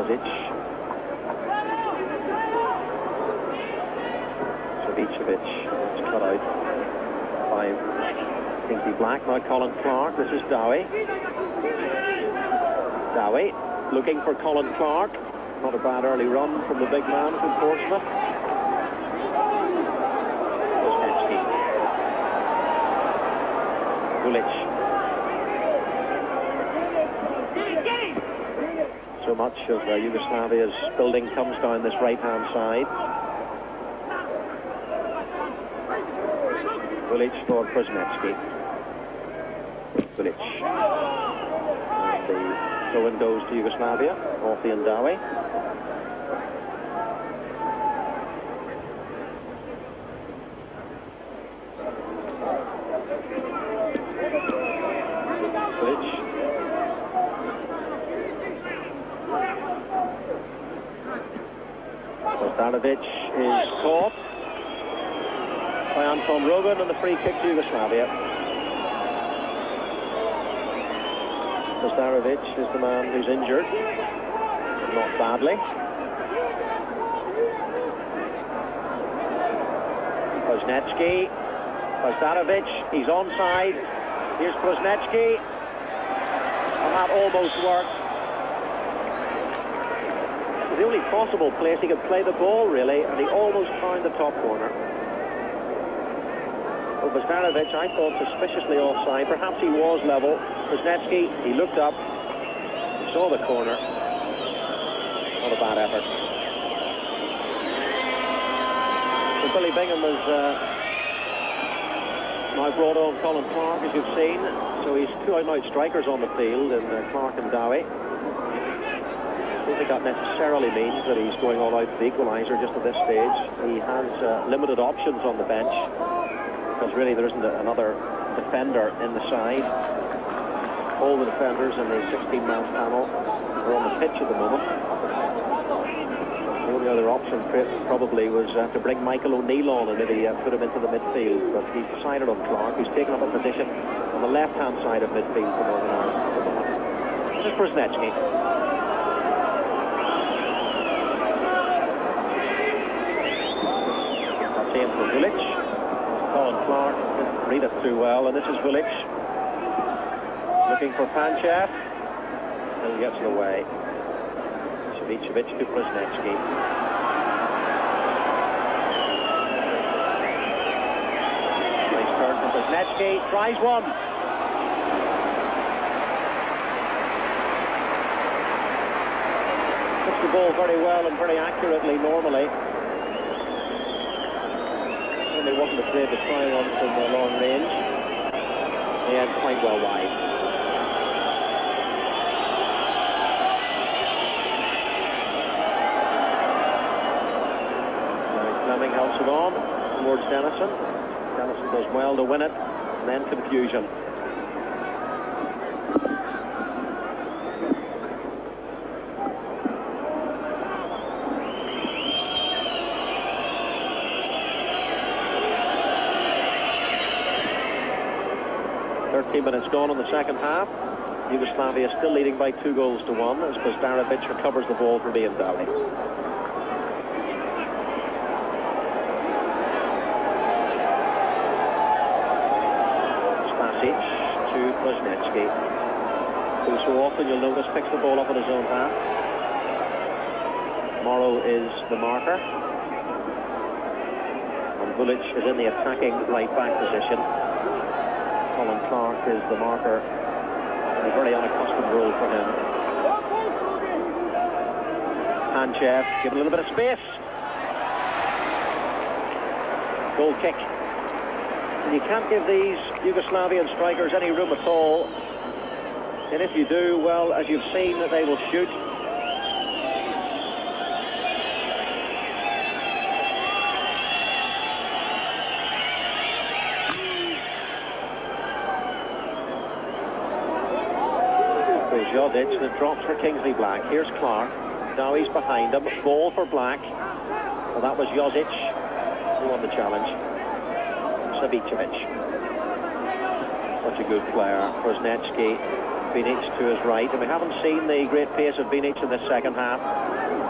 Jozic. Savicevic. It's cut out by Kingsley Black. Now Colin Clark. This is Dowie. Dowie looking for Colin Clark. Not a bad early run from the big man from Portsmouth. Kosnetsky. Vulic. So much of Yugoslavia's building comes down this right-hand side. Vulic for Kosnetsky. Vulic. And the throw-in goes to Yugoslavia, off the Ndawi. Vulic. Bogdanovic is caught by Anton Rogin, and the free kick to Yugoslavia. Bogdanovic is the man who's injured, not badly. Kosnetsky, Bogdanovic, he's onside. Here's Kosnetsky, and that almost worked. The only possible place he could play the ball, really, and he almost found the top corner. Well, Bogdanovic, I thought, suspiciously offside. Perhaps he was level. Kosnetsky, he looked up, saw the corner. Not a bad effort. So Billy Bingham has now brought on Colin Clark, as you've seen. So he's two out-and-out strikers on the field, in Clark and Dowie. I don't think that necessarily means that he's going all out for the equaliser just at this stage. He has limited options on the bench, because really there isn't another defender in the side. All the defenders in the 16-man panel are on the pitch at the moment. The only other option probably was to bring Michael O'Neill on and maybe put him into the midfield, but he's decided on Clark, who's taken up a position on the left-hand side of midfield for Northern Ireland at the moment. This is Kosnetsky. Same for Vulic. Colin Clark didn't read it too well, and this is Vulic looking for Panchev. He gets it away. Savicevic to Kosnetsky. Nice turn from Kosnetsky. Tries one. Hits the ball very well and very accurately normally. He wasn't afraid to try one from long range. He had quite well wide. Fleming helps it on towards Dennison. Dennison does well to win it, and then confusion. Minutes gone in the second half. Yugoslavia still leading by 2-1 as Bogdanovic recovers the ball from Ian Dowie. Spasic to Kosnetsky, who so often you'll notice picks the ball up in his own half. Morrow is the marker, and Vulic is in the attacking right-back position. Colin Clark is the marker. A very unaccustomed role for him. Panchev, give a little bit of space. Goal kick. And you can't give these Yugoslavian strikers any room at all. And if you do, well, as you've seen, they will shoot. Jozic, and it drops for Kingsley Black. Here's Clark. Now he's behind him. Ball for Black. Well, that was Jozic who won the challenge. Savicevic. Such a good player. Kosnetsky Binic to his right, and we haven't seen the great pace of Binic in the second half.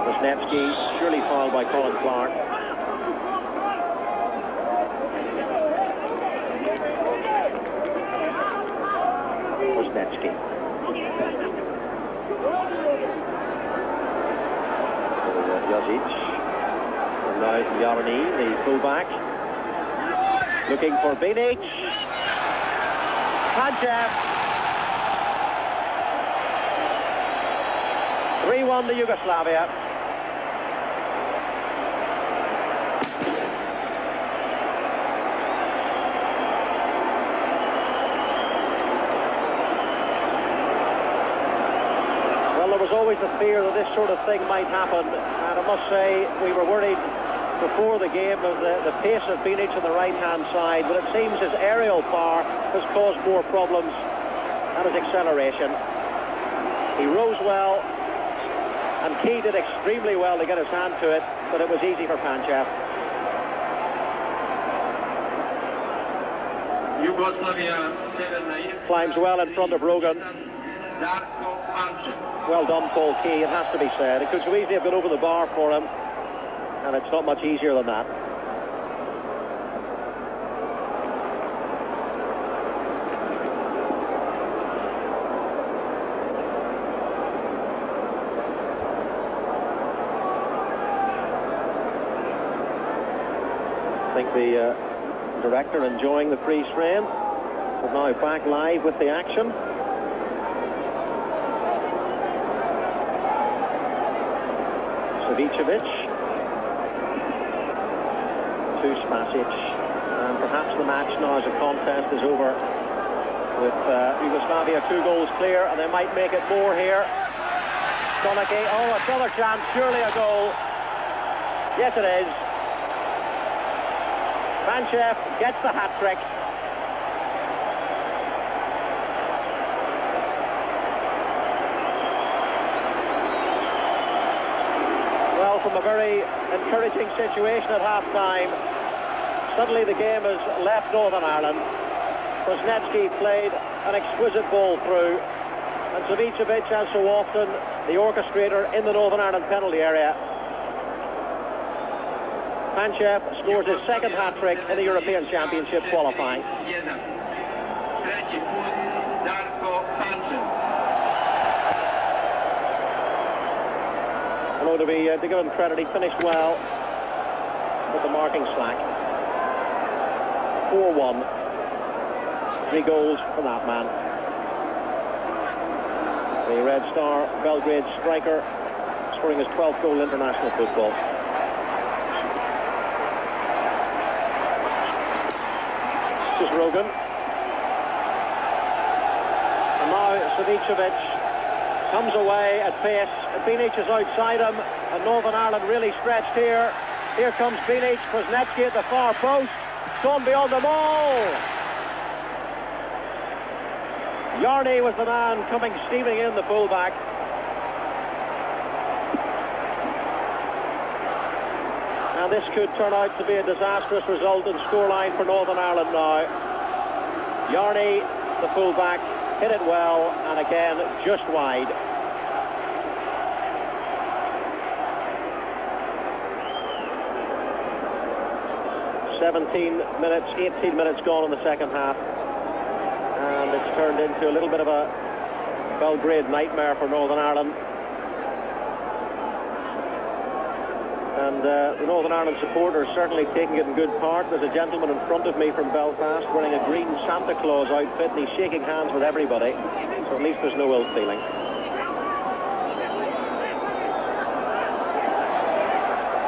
Wisniewski surely fouled by Colin Clark. Wisniewski. Jozic. And now Yarny, the fullback, looking for Binic. Panchev. 3-1 to Yugoslavia. Well, there was always the fear that this sort of thing might happen, and I must say we were worried before the game of the pace of Binic on the right-hand side, but it seems his aerial power has caused more problems than his acceleration. He rose well, and Key did extremely well to get his hand to it, but it was easy for Panchev. Yugoslavia Climbs well in front of Rogan. Well done, Paul Key, it has to be said. It could so easily have gone over the bar for him, and it's not much easier than that. I think the director enjoying the freeze frame. But now back live with the action. Savicevic to Spasic, and perhaps the match now as a contest is over with Yugoslavia 2 goals clear, and they might make it more here. Donaghy, oh, another chance, surely a goal. Yes, it is. Panchev gets the hat-trick. Well, from a very encouraging situation at half-time, suddenly the game has left Northern Ireland. Wisniewski played an exquisite ball through, and Savicevic, as so often, the orchestrator in the Northern Ireland penalty area. Panchev scores his second hat-trick in the European Championship qualifying. Although to give him credit, he finished well with the marking slack. 4-1. 3 goals for that man. The Red Star Belgrade striker scoring his 12th goal in international football. This is Rogan. And now Savicevic comes away at pace. Binic is outside him, and Northern Ireland really stretched here. Here comes Binic. Wisniewski at the far post. Gone beyond them all. Yarny was the man coming steaming in, the fullback. And this could turn out to be a disastrous result in scoreline for Northern Ireland now. Yarny, the fullback, hit it well, and again, just wide. (18 minutes gone in the second half, and it's turned into a little bit of a Belgrade nightmare for Northern Ireland. And the Northern Ireland supporters certainly taking it in good part. There's a gentleman in front of me from Belfast wearing a green Santa Claus outfit, and he's shaking hands with everybody, so at least there's no ill feeling.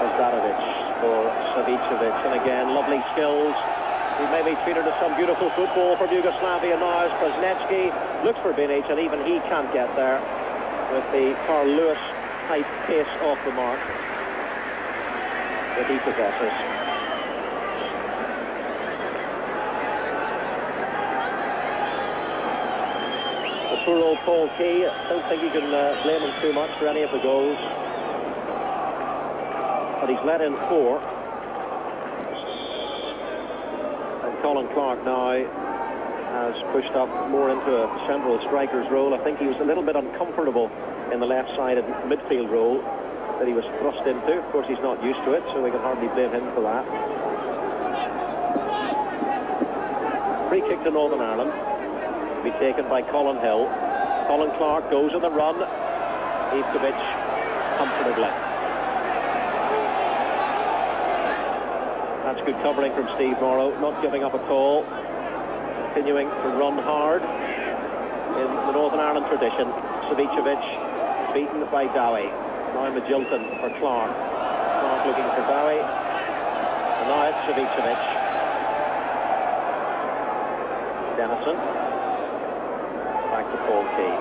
Ozdarovic for Savicevic, and again, lovely skills. He may be treated as some beautiful football from Yugoslavia now as Wisniewski looks for Binic, and even he can't get there with the Carl Lewis type pace off the mark that he possesses. The poor old Paul Key, I don't think you can blame him too much for any of the goals. But he's let in 4. And Colin Clark now has has pushed up more into a central striker's role. I think he was a little bit uncomfortable in the left-sided midfield role that he was thrust into. Of course, he's not used to it, so we can hardly blame him for that. Free kick to Northern Ireland. To be taken by Colin Hill. Colin Clark goes on the run. Ivkovic comfortably. That's good covering from Steve Morrow, not giving up at all. Continuing to run hard in the Northern Ireland tradition. Savicevic beaten by Dowie. Now Magilton for Clark. Clark looking for Dowie. And now it's Savicevic. Dennison. Back to Paul Key.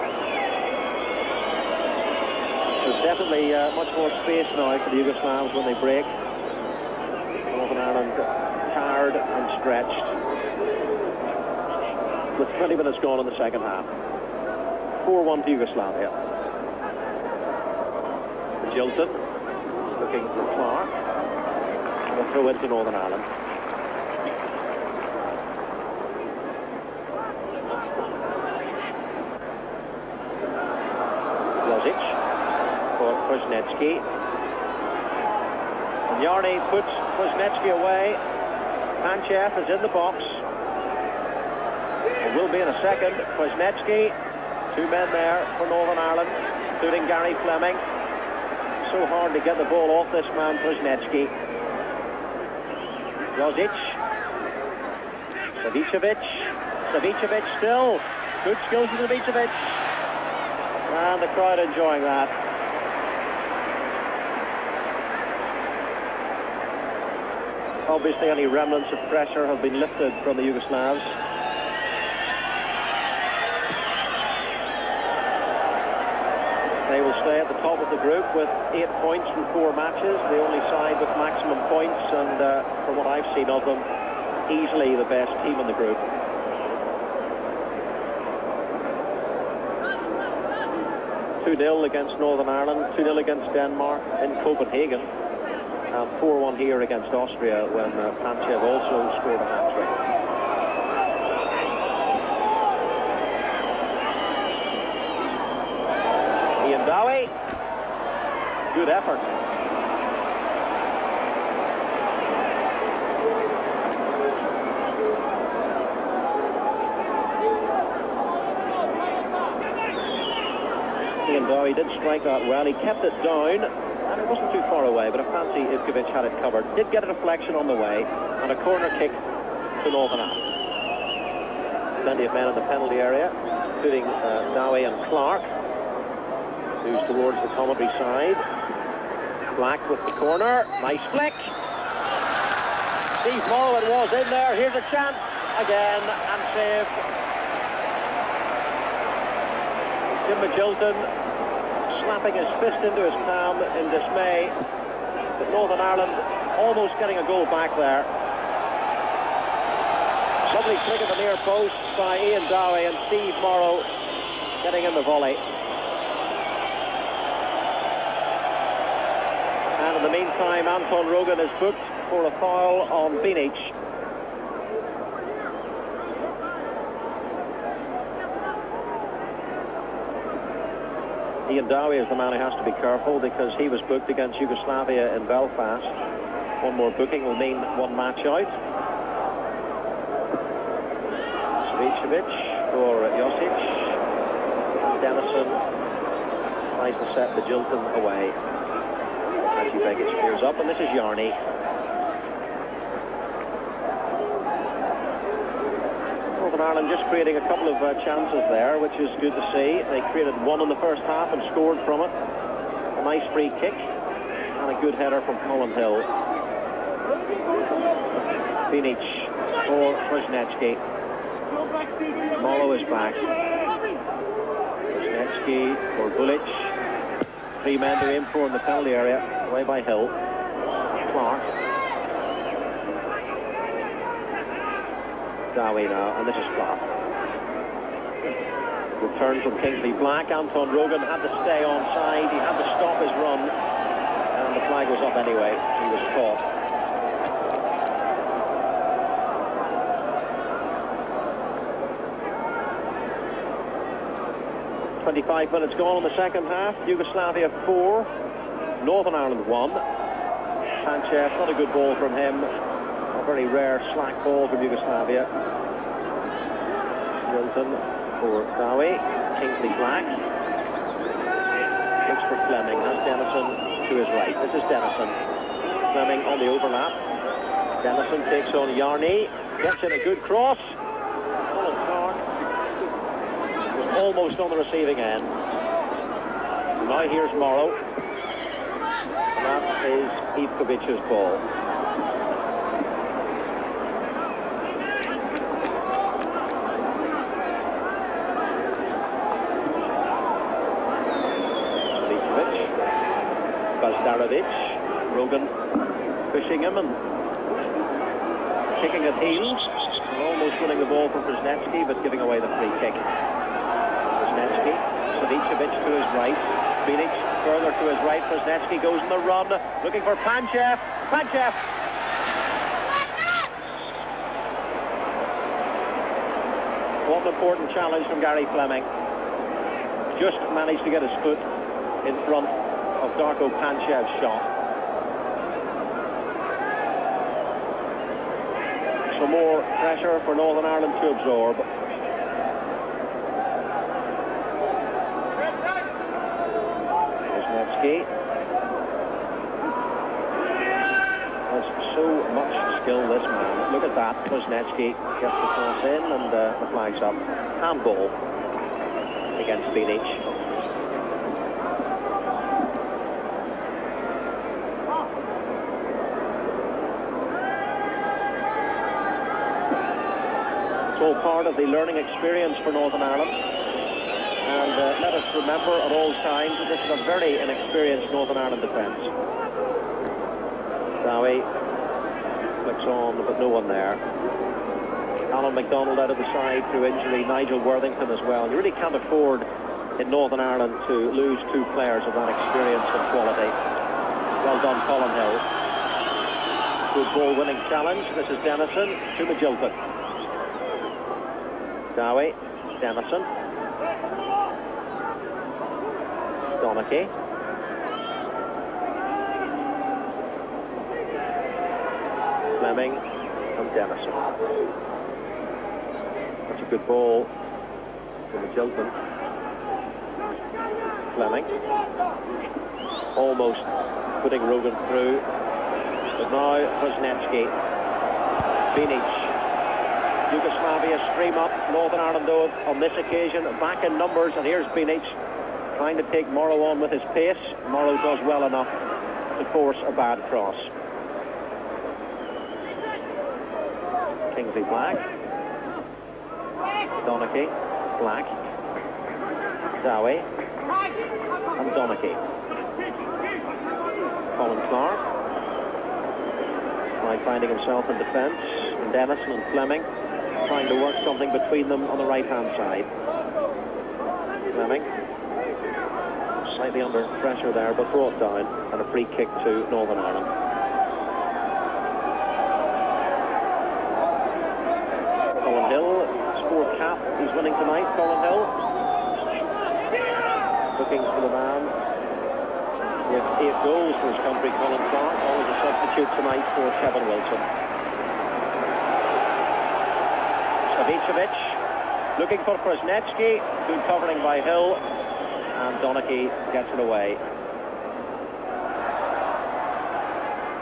There's definitely much more space now for the Yugoslavs when they break. Northern Ireland tired and stretched. With 20 minutes gone in the second half. 4-1 to Yugoslavia. Magilton looking for Clark. And a throw into Northern Ireland. Jozic for Kuznetsky. And Yarny puts Kuznetsky away. Panchev is in the box. It will be in a second. Kuznetsky. Two men there for Northern Ireland, including Gary Fleming. So hard to get the ball off this man, Kuznetsky. Jozic. Savicevic. Savicevic still. Good skills from Savicevic. And the crowd enjoying that. Obviously, any remnants of pressure have been lifted from the Yugoslavs. They will stay at the top of the group with 8 points from 4 matches, the only side with maximum points, and from what I've seen of them, easily the best team in the group. (2-0) against Northern Ireland, 2-0 against Denmark in Copenhagen, and 4-1 here against Austria when Panchev also scored a hat-trick. Dowie, good effort. Ian Dowie did strike that well. He kept it down, and it wasn't too far away, but I fancy Ivkovic had it covered. Did get a deflection on the way, and a corner kick to Northern Ireland. Plenty of men in the penalty area, including Dowie and Clark. Who's towards the commentary side. Black with the corner. Nice flick. Steve Morrow, it was in there. Here's a chance again and saved. Jim Magilton slapping his fist into his palm in dismay. But Northern Ireland almost getting a goal back there. Lovely flick at the near post by Ian Dowie, and Steve Morrow getting in the volley. In the meantime, Anton Rogan is booked for a foul on Binic. Ian Dowie is the man who has to be careful because he was booked against Yugoslavia in Belfast. One more booking will mean one match out. Savicevic for Josic. Dennison tries to set Magilton away. Begic spears up, and this is Yarny. Northern Ireland just creating a couple of chances there, which is good to see. They created one in the first half and scored from it. A nice free kick and a good header from Colin Hill. Binic for Kuznetsky. Morrow is back. Kuznetsky for Bulic. 3 men to aim for in the penalty area, away by Hill. Clark. Dowie now, and this is Clark. Return from Kingsley Black. Anton Rogan had to stay on side. He had to stop his run, and the flag was up anyway. He was caught. 25 minutes gone in the second half. Yugoslavia 4, Northern Ireland 1. Sanchez, not a good ball from him. A very rare slack ball from Yugoslavia. Wilton for Dowie. Kingsley Black. Looks for Fleming. Has Dennison to his right. This is Dennison. Fleming on the overlap. Dennison takes on Yarney. Gets in a good cross. Colin Clark was almost on the receiving end. Now here's Morrow. And that is Ivkovic's ball. Bazdarovic, Rogan pushing him and kicking at heels, and almost winning the ball from Brzezinski, but giving away the free kick. Brzezinski, Savicevic to his right, Phoenix further to his right. Brzezinski goes on the run, looking for Panchev. Panchev! What an important challenge from Gary Fleming. Just managed to get his foot in front of Darko Panchev's shot. Some more pressure for Northern Ireland to absorb. Wisniewski has so much skill, this man. Look at that. Wisniewski gets the pass in and the flag's up. Handball against Phoenix. It's all part of the learning experience for Northern Ireland, and let us remember at all times that this is a very inexperienced Northern Ireland defence. Dowie flicks on, but no one there. Alan MacDonald out of the side through injury, Nigel Worthington as well. You really can't afford in Northern Ireland to lose two players of that experience and quality. Well done, Colin Hill. Good ball-winning challenge. This is Dennison to Magilton. Dowie, Dennison, Donachie, Fleming and Dennison. That's a good ball for Magilton. Fleming, almost putting Rogan through, but now Wisniewski. Phoenix. Yugoslavia stream up. Northern Ireland, though, on this occasion, back in numbers, and here's Phoenix trying to take Morrow on with his pace. Morrow does well enough to force a bad cross. Kingsley Black. Donachie. Black. Dowie. And Donachie. Colin Clark. Finding himself in defence. And Dennison and Fleming trying to work something between them on the right-hand side. Fleming, slightly under pressure there, but brought down, and a free kick to Northern Ireland. Colin Hill, his fourth cap, he's winning tonight. Colin Hill, looking for the man with 8 goals for his country. Colin Clark, always a substitute tonight for Kevin Wilson. Savicevic looking for Wisniewski, good covering by Hill, and Donachie gets it away.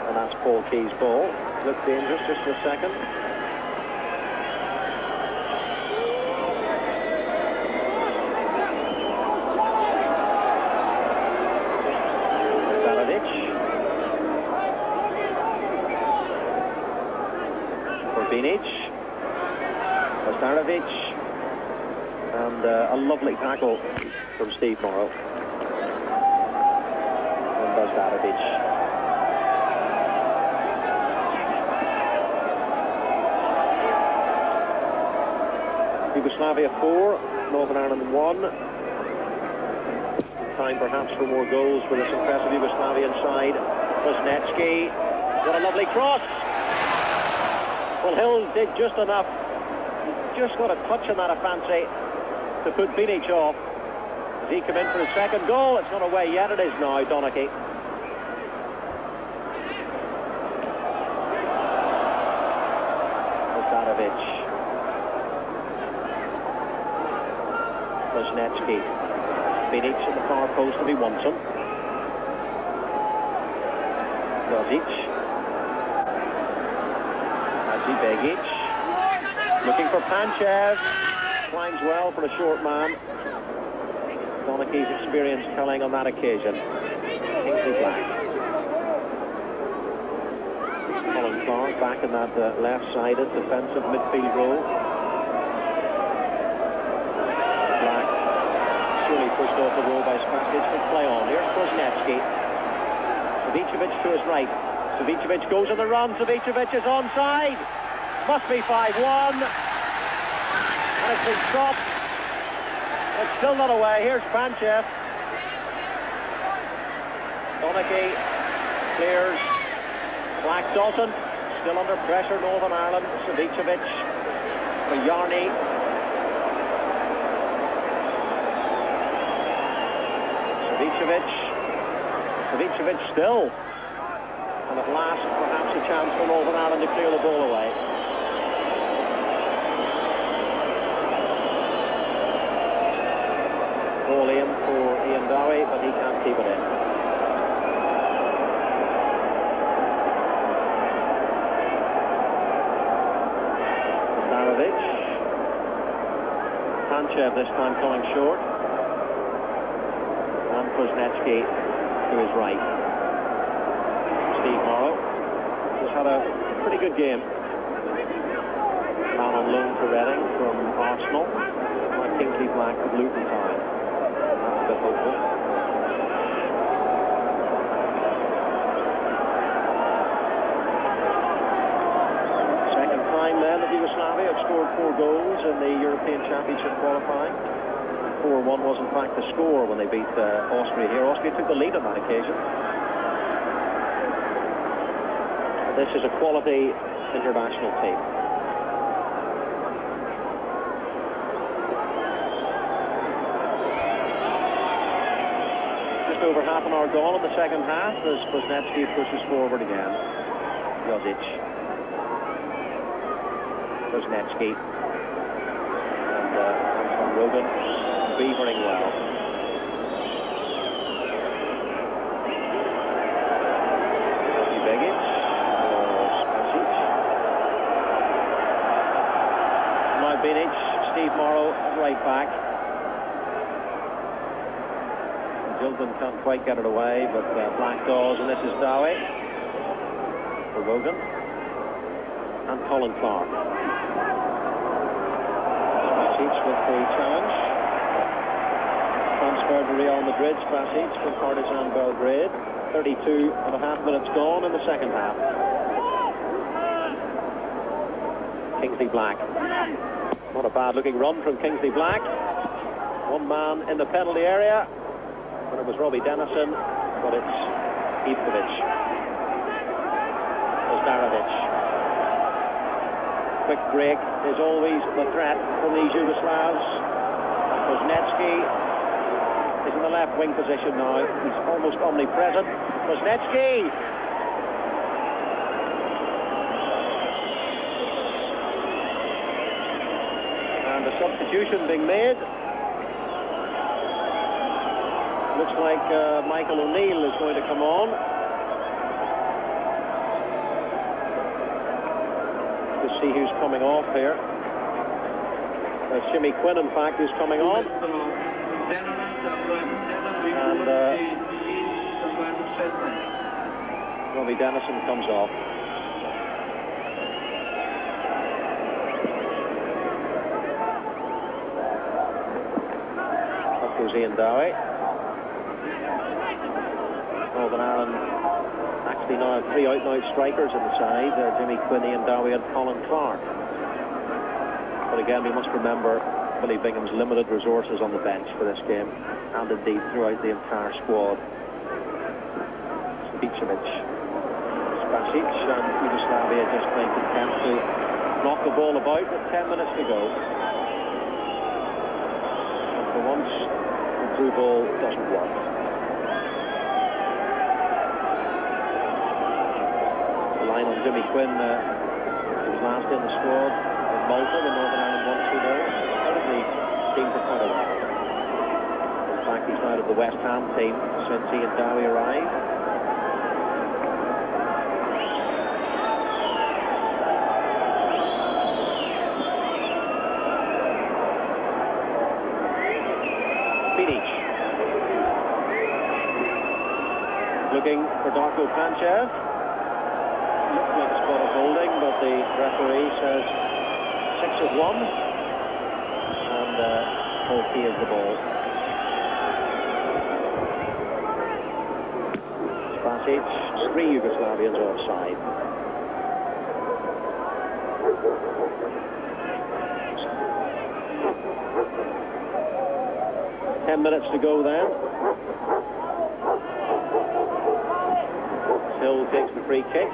And that's Paul Key's ball. Looked dangerous just for a second. Bazdarovic for Phoenix. Bazdarovic, and a lovely tackle from Steve Morrow. And Bazdarovic. Yugoslavia 4, Northern Ireland 1. Time perhaps for more goals for this impressive Yugoslavian side. Wisniewski, what a lovely cross! Well, Hill did just enough. Just got a touch on that, I fancy, to put Phoenix off. Does he come in for his second goal? It's not away yet. It is now, Donachie. Ostarovic. Kuznetsky. Binic at the far post if he wants him. Dozic. Begic. Looking for Panchev. Climbs well for a short man. Donachie's experience telling on that occasion. Kingsley Black. Colin Clark back in that left-sided defensive midfield role. Black surely pushed off the goal by Spasic, but play on. Here's Kuznetsky. Savicevic to his right. Savicevic goes on the run. Savicevic is onside. Must be 5-1. And it's been stopped. It's still not away. Here's Panchev. Donachie clears. Black Dalton still under pressure. Northern Ireland. Savicevic for Yarny. Savicevic still. And at last, perhaps a chance for Northern Ireland to clear the ball away. Ball in for Ian Dowie, but he can't keep it in. Ostarovic. Panchev this time coming short. And Kuznetsky to his right. Steve Morrow has had a pretty good game. Man on loan to Reading from Arsenal. Like Kingsley Black of Luton Town. That's a bit hopeful. Second time then that Yugoslavia had scored 4 goals in the European Championship qualifying. 4-1 was in fact the score when they beat Austria here. Austria took the lead on that occasion. This is a quality international team. Just over half an hour gone in the second half as Kuznetsky pushes forward again. Jozic. Kuznetsky. And Anton Rogan beavering well. Begic. Binic, Steve Morrow right back. Gilden can't quite get it away, but Black does, and this is Dowie for Rogan and Colin Clark. Spasic with the challenge. Transferred to Real Madrid, Spasic from Partizan Belgrade. 32.5 minutes gone in the second half. Kingsley Black. Not a bad-looking run from Kingsley Black. One man in the penalty area, and it was Robbie Dennison, but it's Ivkovic. Ostarovic. Quick break is always the threat from these Yugoslavs. Kuznetsky is in the left wing position now. He's almost omnipresent. Kuznetsky. Substitution being made. Looks like Michael O'Neill is going to come on. To see who's coming off here. Jimmy Quinn, in fact, is coming on. And Robbie Dennison comes off. Ian Dowie. Northern Ireland actually now have 3 out-and-out strikers in the side. Jimmy Quinn, Ian Dowie and Colin Clark. But again, we must remember Billy Bingham's limited resources on the bench for this game, and indeed throughout the entire squad. Savicevic. Spasic and Yugoslavia just playing content to knock the ball about with 10 minutes to go. And for once, through ball doesn't work. The line on Jimmy Quinn, he was last in the squad in Malta when Northern Ireland won 2-0. Probably team for quite a while. In fact, he's out of the West Ham team since he and Dowie arrived. Looking for Darko Panchev. Looks like a spot of holding, but the referee says 6 of 1. And okay is the ball. Spasic, 3 Yugoslavians offside. Minutes to go then. Hill takes the free kick.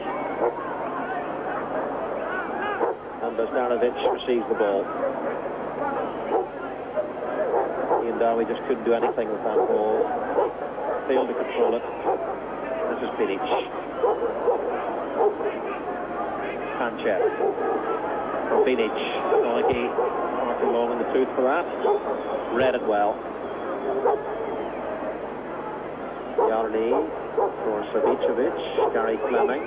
And Bosdanovic receives the ball. Ian Dowie just couldn't do anything with that ball. Failed to control it. This is Bilic. Panchev. For Bilic. Donaghy marking long in the tooth for that. Read it well. Yarny for Savicevic, Gary Fleming.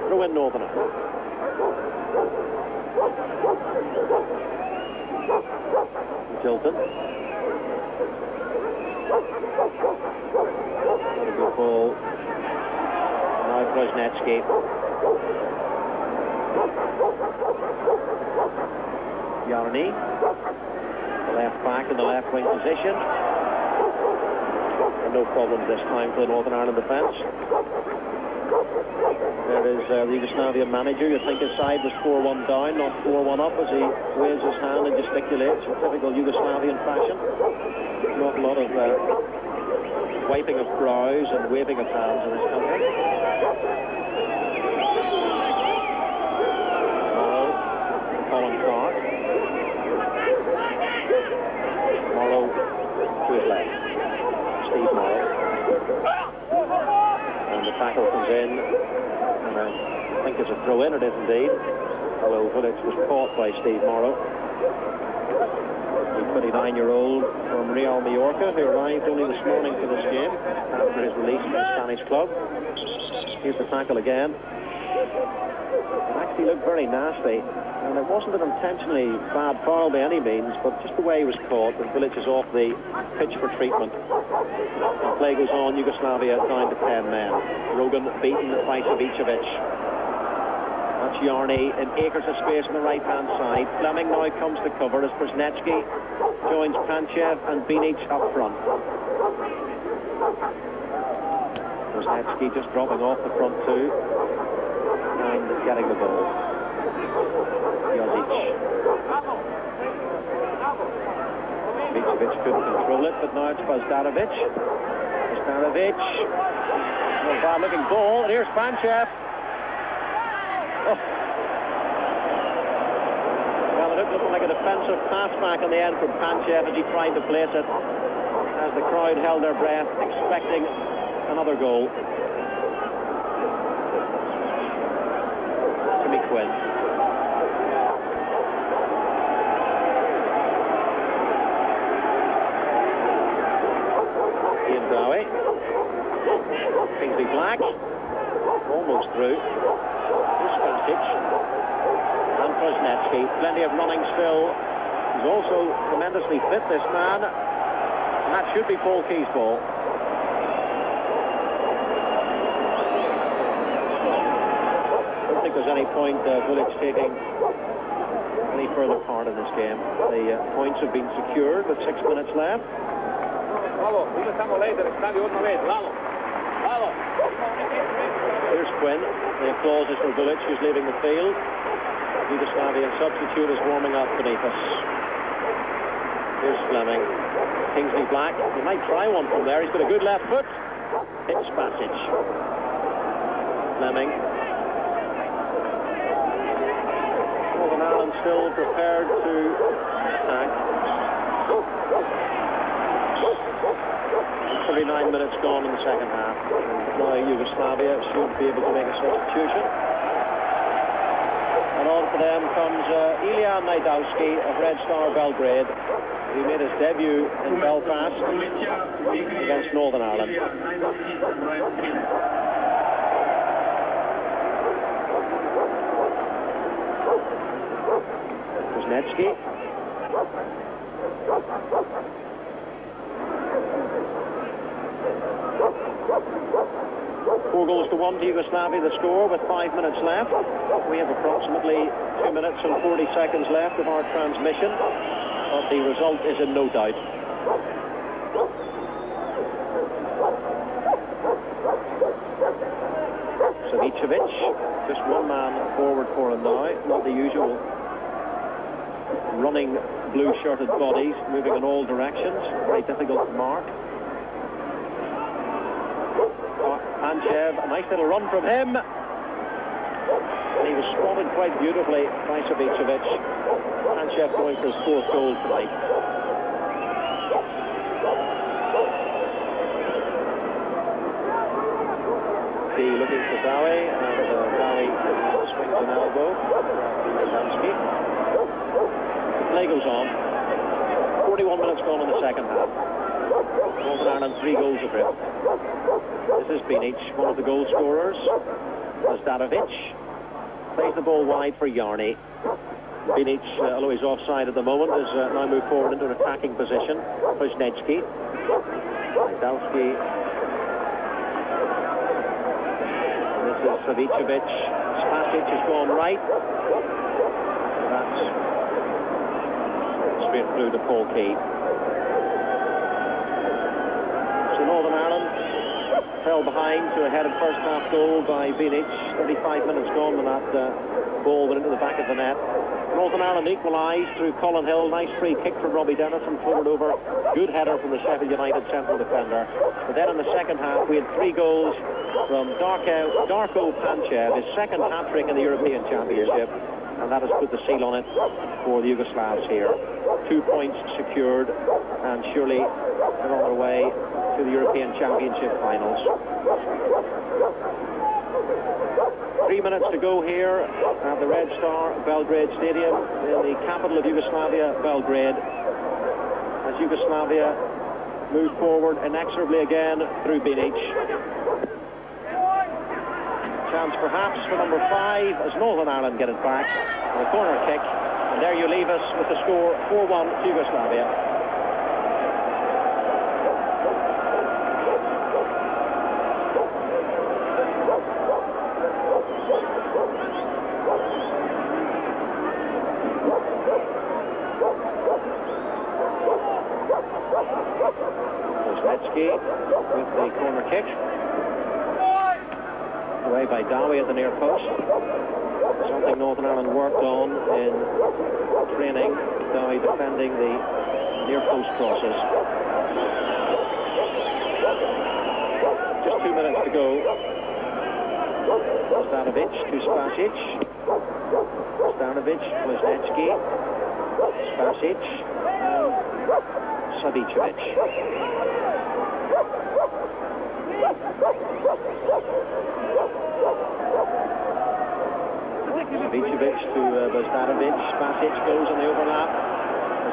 Throw in Northern Ireland. Tilton. What a good ball. Now Krasnetsky. Yarny. Left back in the left wing position. And no problem this time for the Northern Ireland defence. There is the Yugoslavian manager. You'd think his side was 4-1 down, not 4-1 up, as he waves his hand and gesticulates in typical Yugoslavian fashion. Not a lot of wiping of brows and waving of hands in this country. Morrow, Colin Clark. Morrow to his left. Steve Morrow. And the tackle comes in. And I think it's a throw in, it is indeed. Although Bilic was caught by Steve Morrow. The 29-year-old from Real Mallorca, who arrived only this morning for this game after his release from the Spanish club. Here's the tackle again. It actually looked very nasty. And it wasn't an intentionally bad foul by any means, but just the way he was caught, and Bilic is off the pitch for treatment. And play goes on, Yugoslavia down to 10 men. Rogan beaten by Savicevic. That's Yarny in acres of space on the right-hand side. Fleming now comes to cover as Krasnetsky joins Panchev and Bilic up front. Krasnetsky just dropping off the front two and getting the ball. Jozic. Savicevic couldn't control it, but now it's Bosdanovic. Bosdanovic. No bad-looking ball, and here's Panchev. Oh. Well, it looked like a defensive pass back on the end from Panchev as he tried to place it, as the crowd held their breath, expecting another goal. Jimmy Quinn. Ian Dowie. Kingsley Black. Almost through. Spasic and Krasnetsky. Plenty of running still. He's also tremendously fit, this man. And that should be Paul Key's ball. I don't think there's any point Bilic taking any further part in this game. The points have been secured with 6 minutes left. Here's Quinn. The applause is for Bilic, who's leaving the field. Yugoslavian substitute is warming up beneath us. Here's Fleming. Kingsley Black. He might try one from there. He's got a good left foot. Hits Spasic. Fleming. Northern Ireland still prepared to attack. minutes gone in the second half. And now Yugoslavia should be able to make a substitution. And on for them comes Ilya Najdowski of Red Star Belgrade. He made his debut in Belfast against Northern Ireland. Kuznetsky. 4-1 to Yugoslavia, the score with 5 minutes left. We have approximately 2 minutes and 40 seconds left of our transmission, but the result is in no doubt. Savicevic, just one man forward for him now, not the usual running blue-shirted bodies moving in all directions, very difficult to mark. Panchev, a nice little run from him, and he was spotted quite beautifully by Savicevic. Panchev going for his 4th goal tonight. Looking for Dowie, and Dowie swings an elbow. Adamski. Play goes on. 41 minutes gone in the second half. Northern Ireland 3 goals adrift. This is Binic, one of the goal scorers. Zdanovic plays the ball wide for Yarny. Binic, although he's offside at the moment, has now moved forward into an attacking position. Kuznetsky. Najdowski. This is Savicevic. Spasic has gone right. That's straight through to Paul Key. So Northern Ireland fell behind to a headed first half goal by Binic. 35 minutes gone when that ball went into the back of the net. Northern Ireland equalised through Colin Hill. Nice free kick from Robbie Dennis and forward over. Good header from the Sheffield United central defender. But then in the second half we had 3 goals from Darko Panchev, his second hat-trick in the European Championship, and that has put the seal on it for the Yugoslavs here. 2 points secured, and surely they're on their way to the European Championship finals. 3 minutes to go here at the Red Star Belgrade Stadium in the capital of Yugoslavia, Belgrade, as Yugoslavia move forward inexorably again through Binic. Chance perhaps for number 5 as Northern Ireland get it back. A corner kick, and there you leave us with the score 4-1 to Yugoslavia. Kuznetsky with the corner kick. Away by Dowie at the near post. Something Northern Ireland worked on in training. Dowie defending the near post crosses. Just 2 minutes to go. Zdanovic to Spasic. Zdanovic, Kuznetsky, Spasic, and Savicevic. Savicevic to Zdanovic. Spasic goes on the overlap.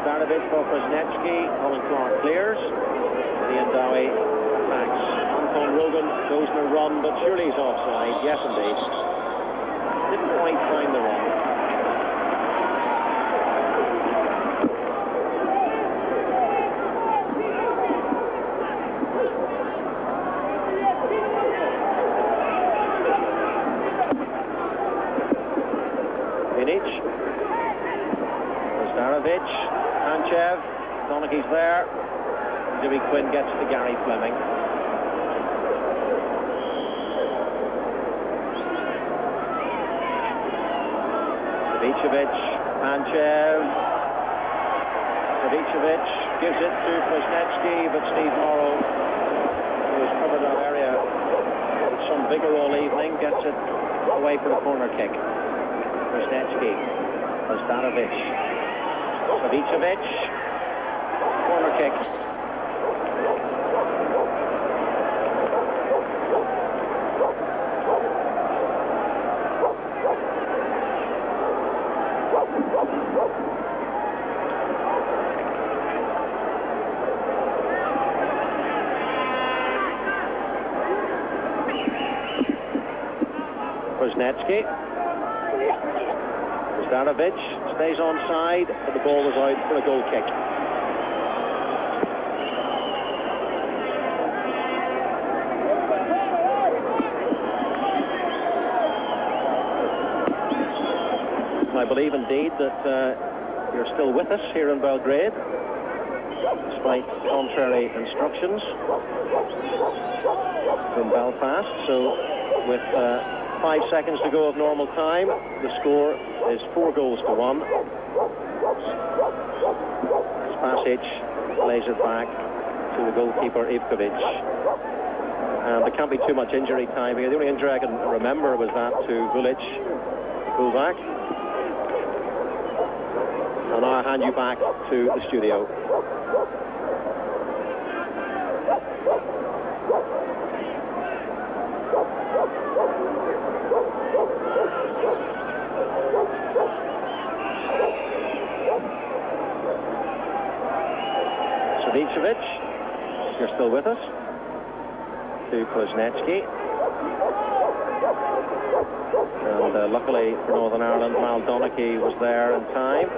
Zdanovic for Kuznetsky. Colin Clark clears. Ian Dowie attacks. Anton Rogan goes in a run, but surely he's offside. Yes, indeed. Didn't quite find the run. Zdanovic, Panchev, Donaghy's there. Jimmy Quinn gets to Gary Fleming. Savicevic, Panchev. Savicevic gives it to Kuznetsky, but Steve Morrow, who has covered that area with some vigour all evening, gets it away for the corner kick. Kuznetsky, Zdanovic, Savicevic, corner kick. Koznetsky. Starovic stays onside, but the ball was out for a goal kick. I believe indeed that you're still with us here in Belgrade, despite contrary instructions from Belfast. So with 5 seconds to go of normal time, the score is 4-1. Spasic lays it back to the goalkeeper Ivkovic. And there can't be too much injury time here. The only injury I can remember was that to Vulic, the fullback. And now I hand you back to the studio. Savicevic, you're still with us. To Koznetsky. And luckily for Northern Ireland, Mal Donaghy was there in time.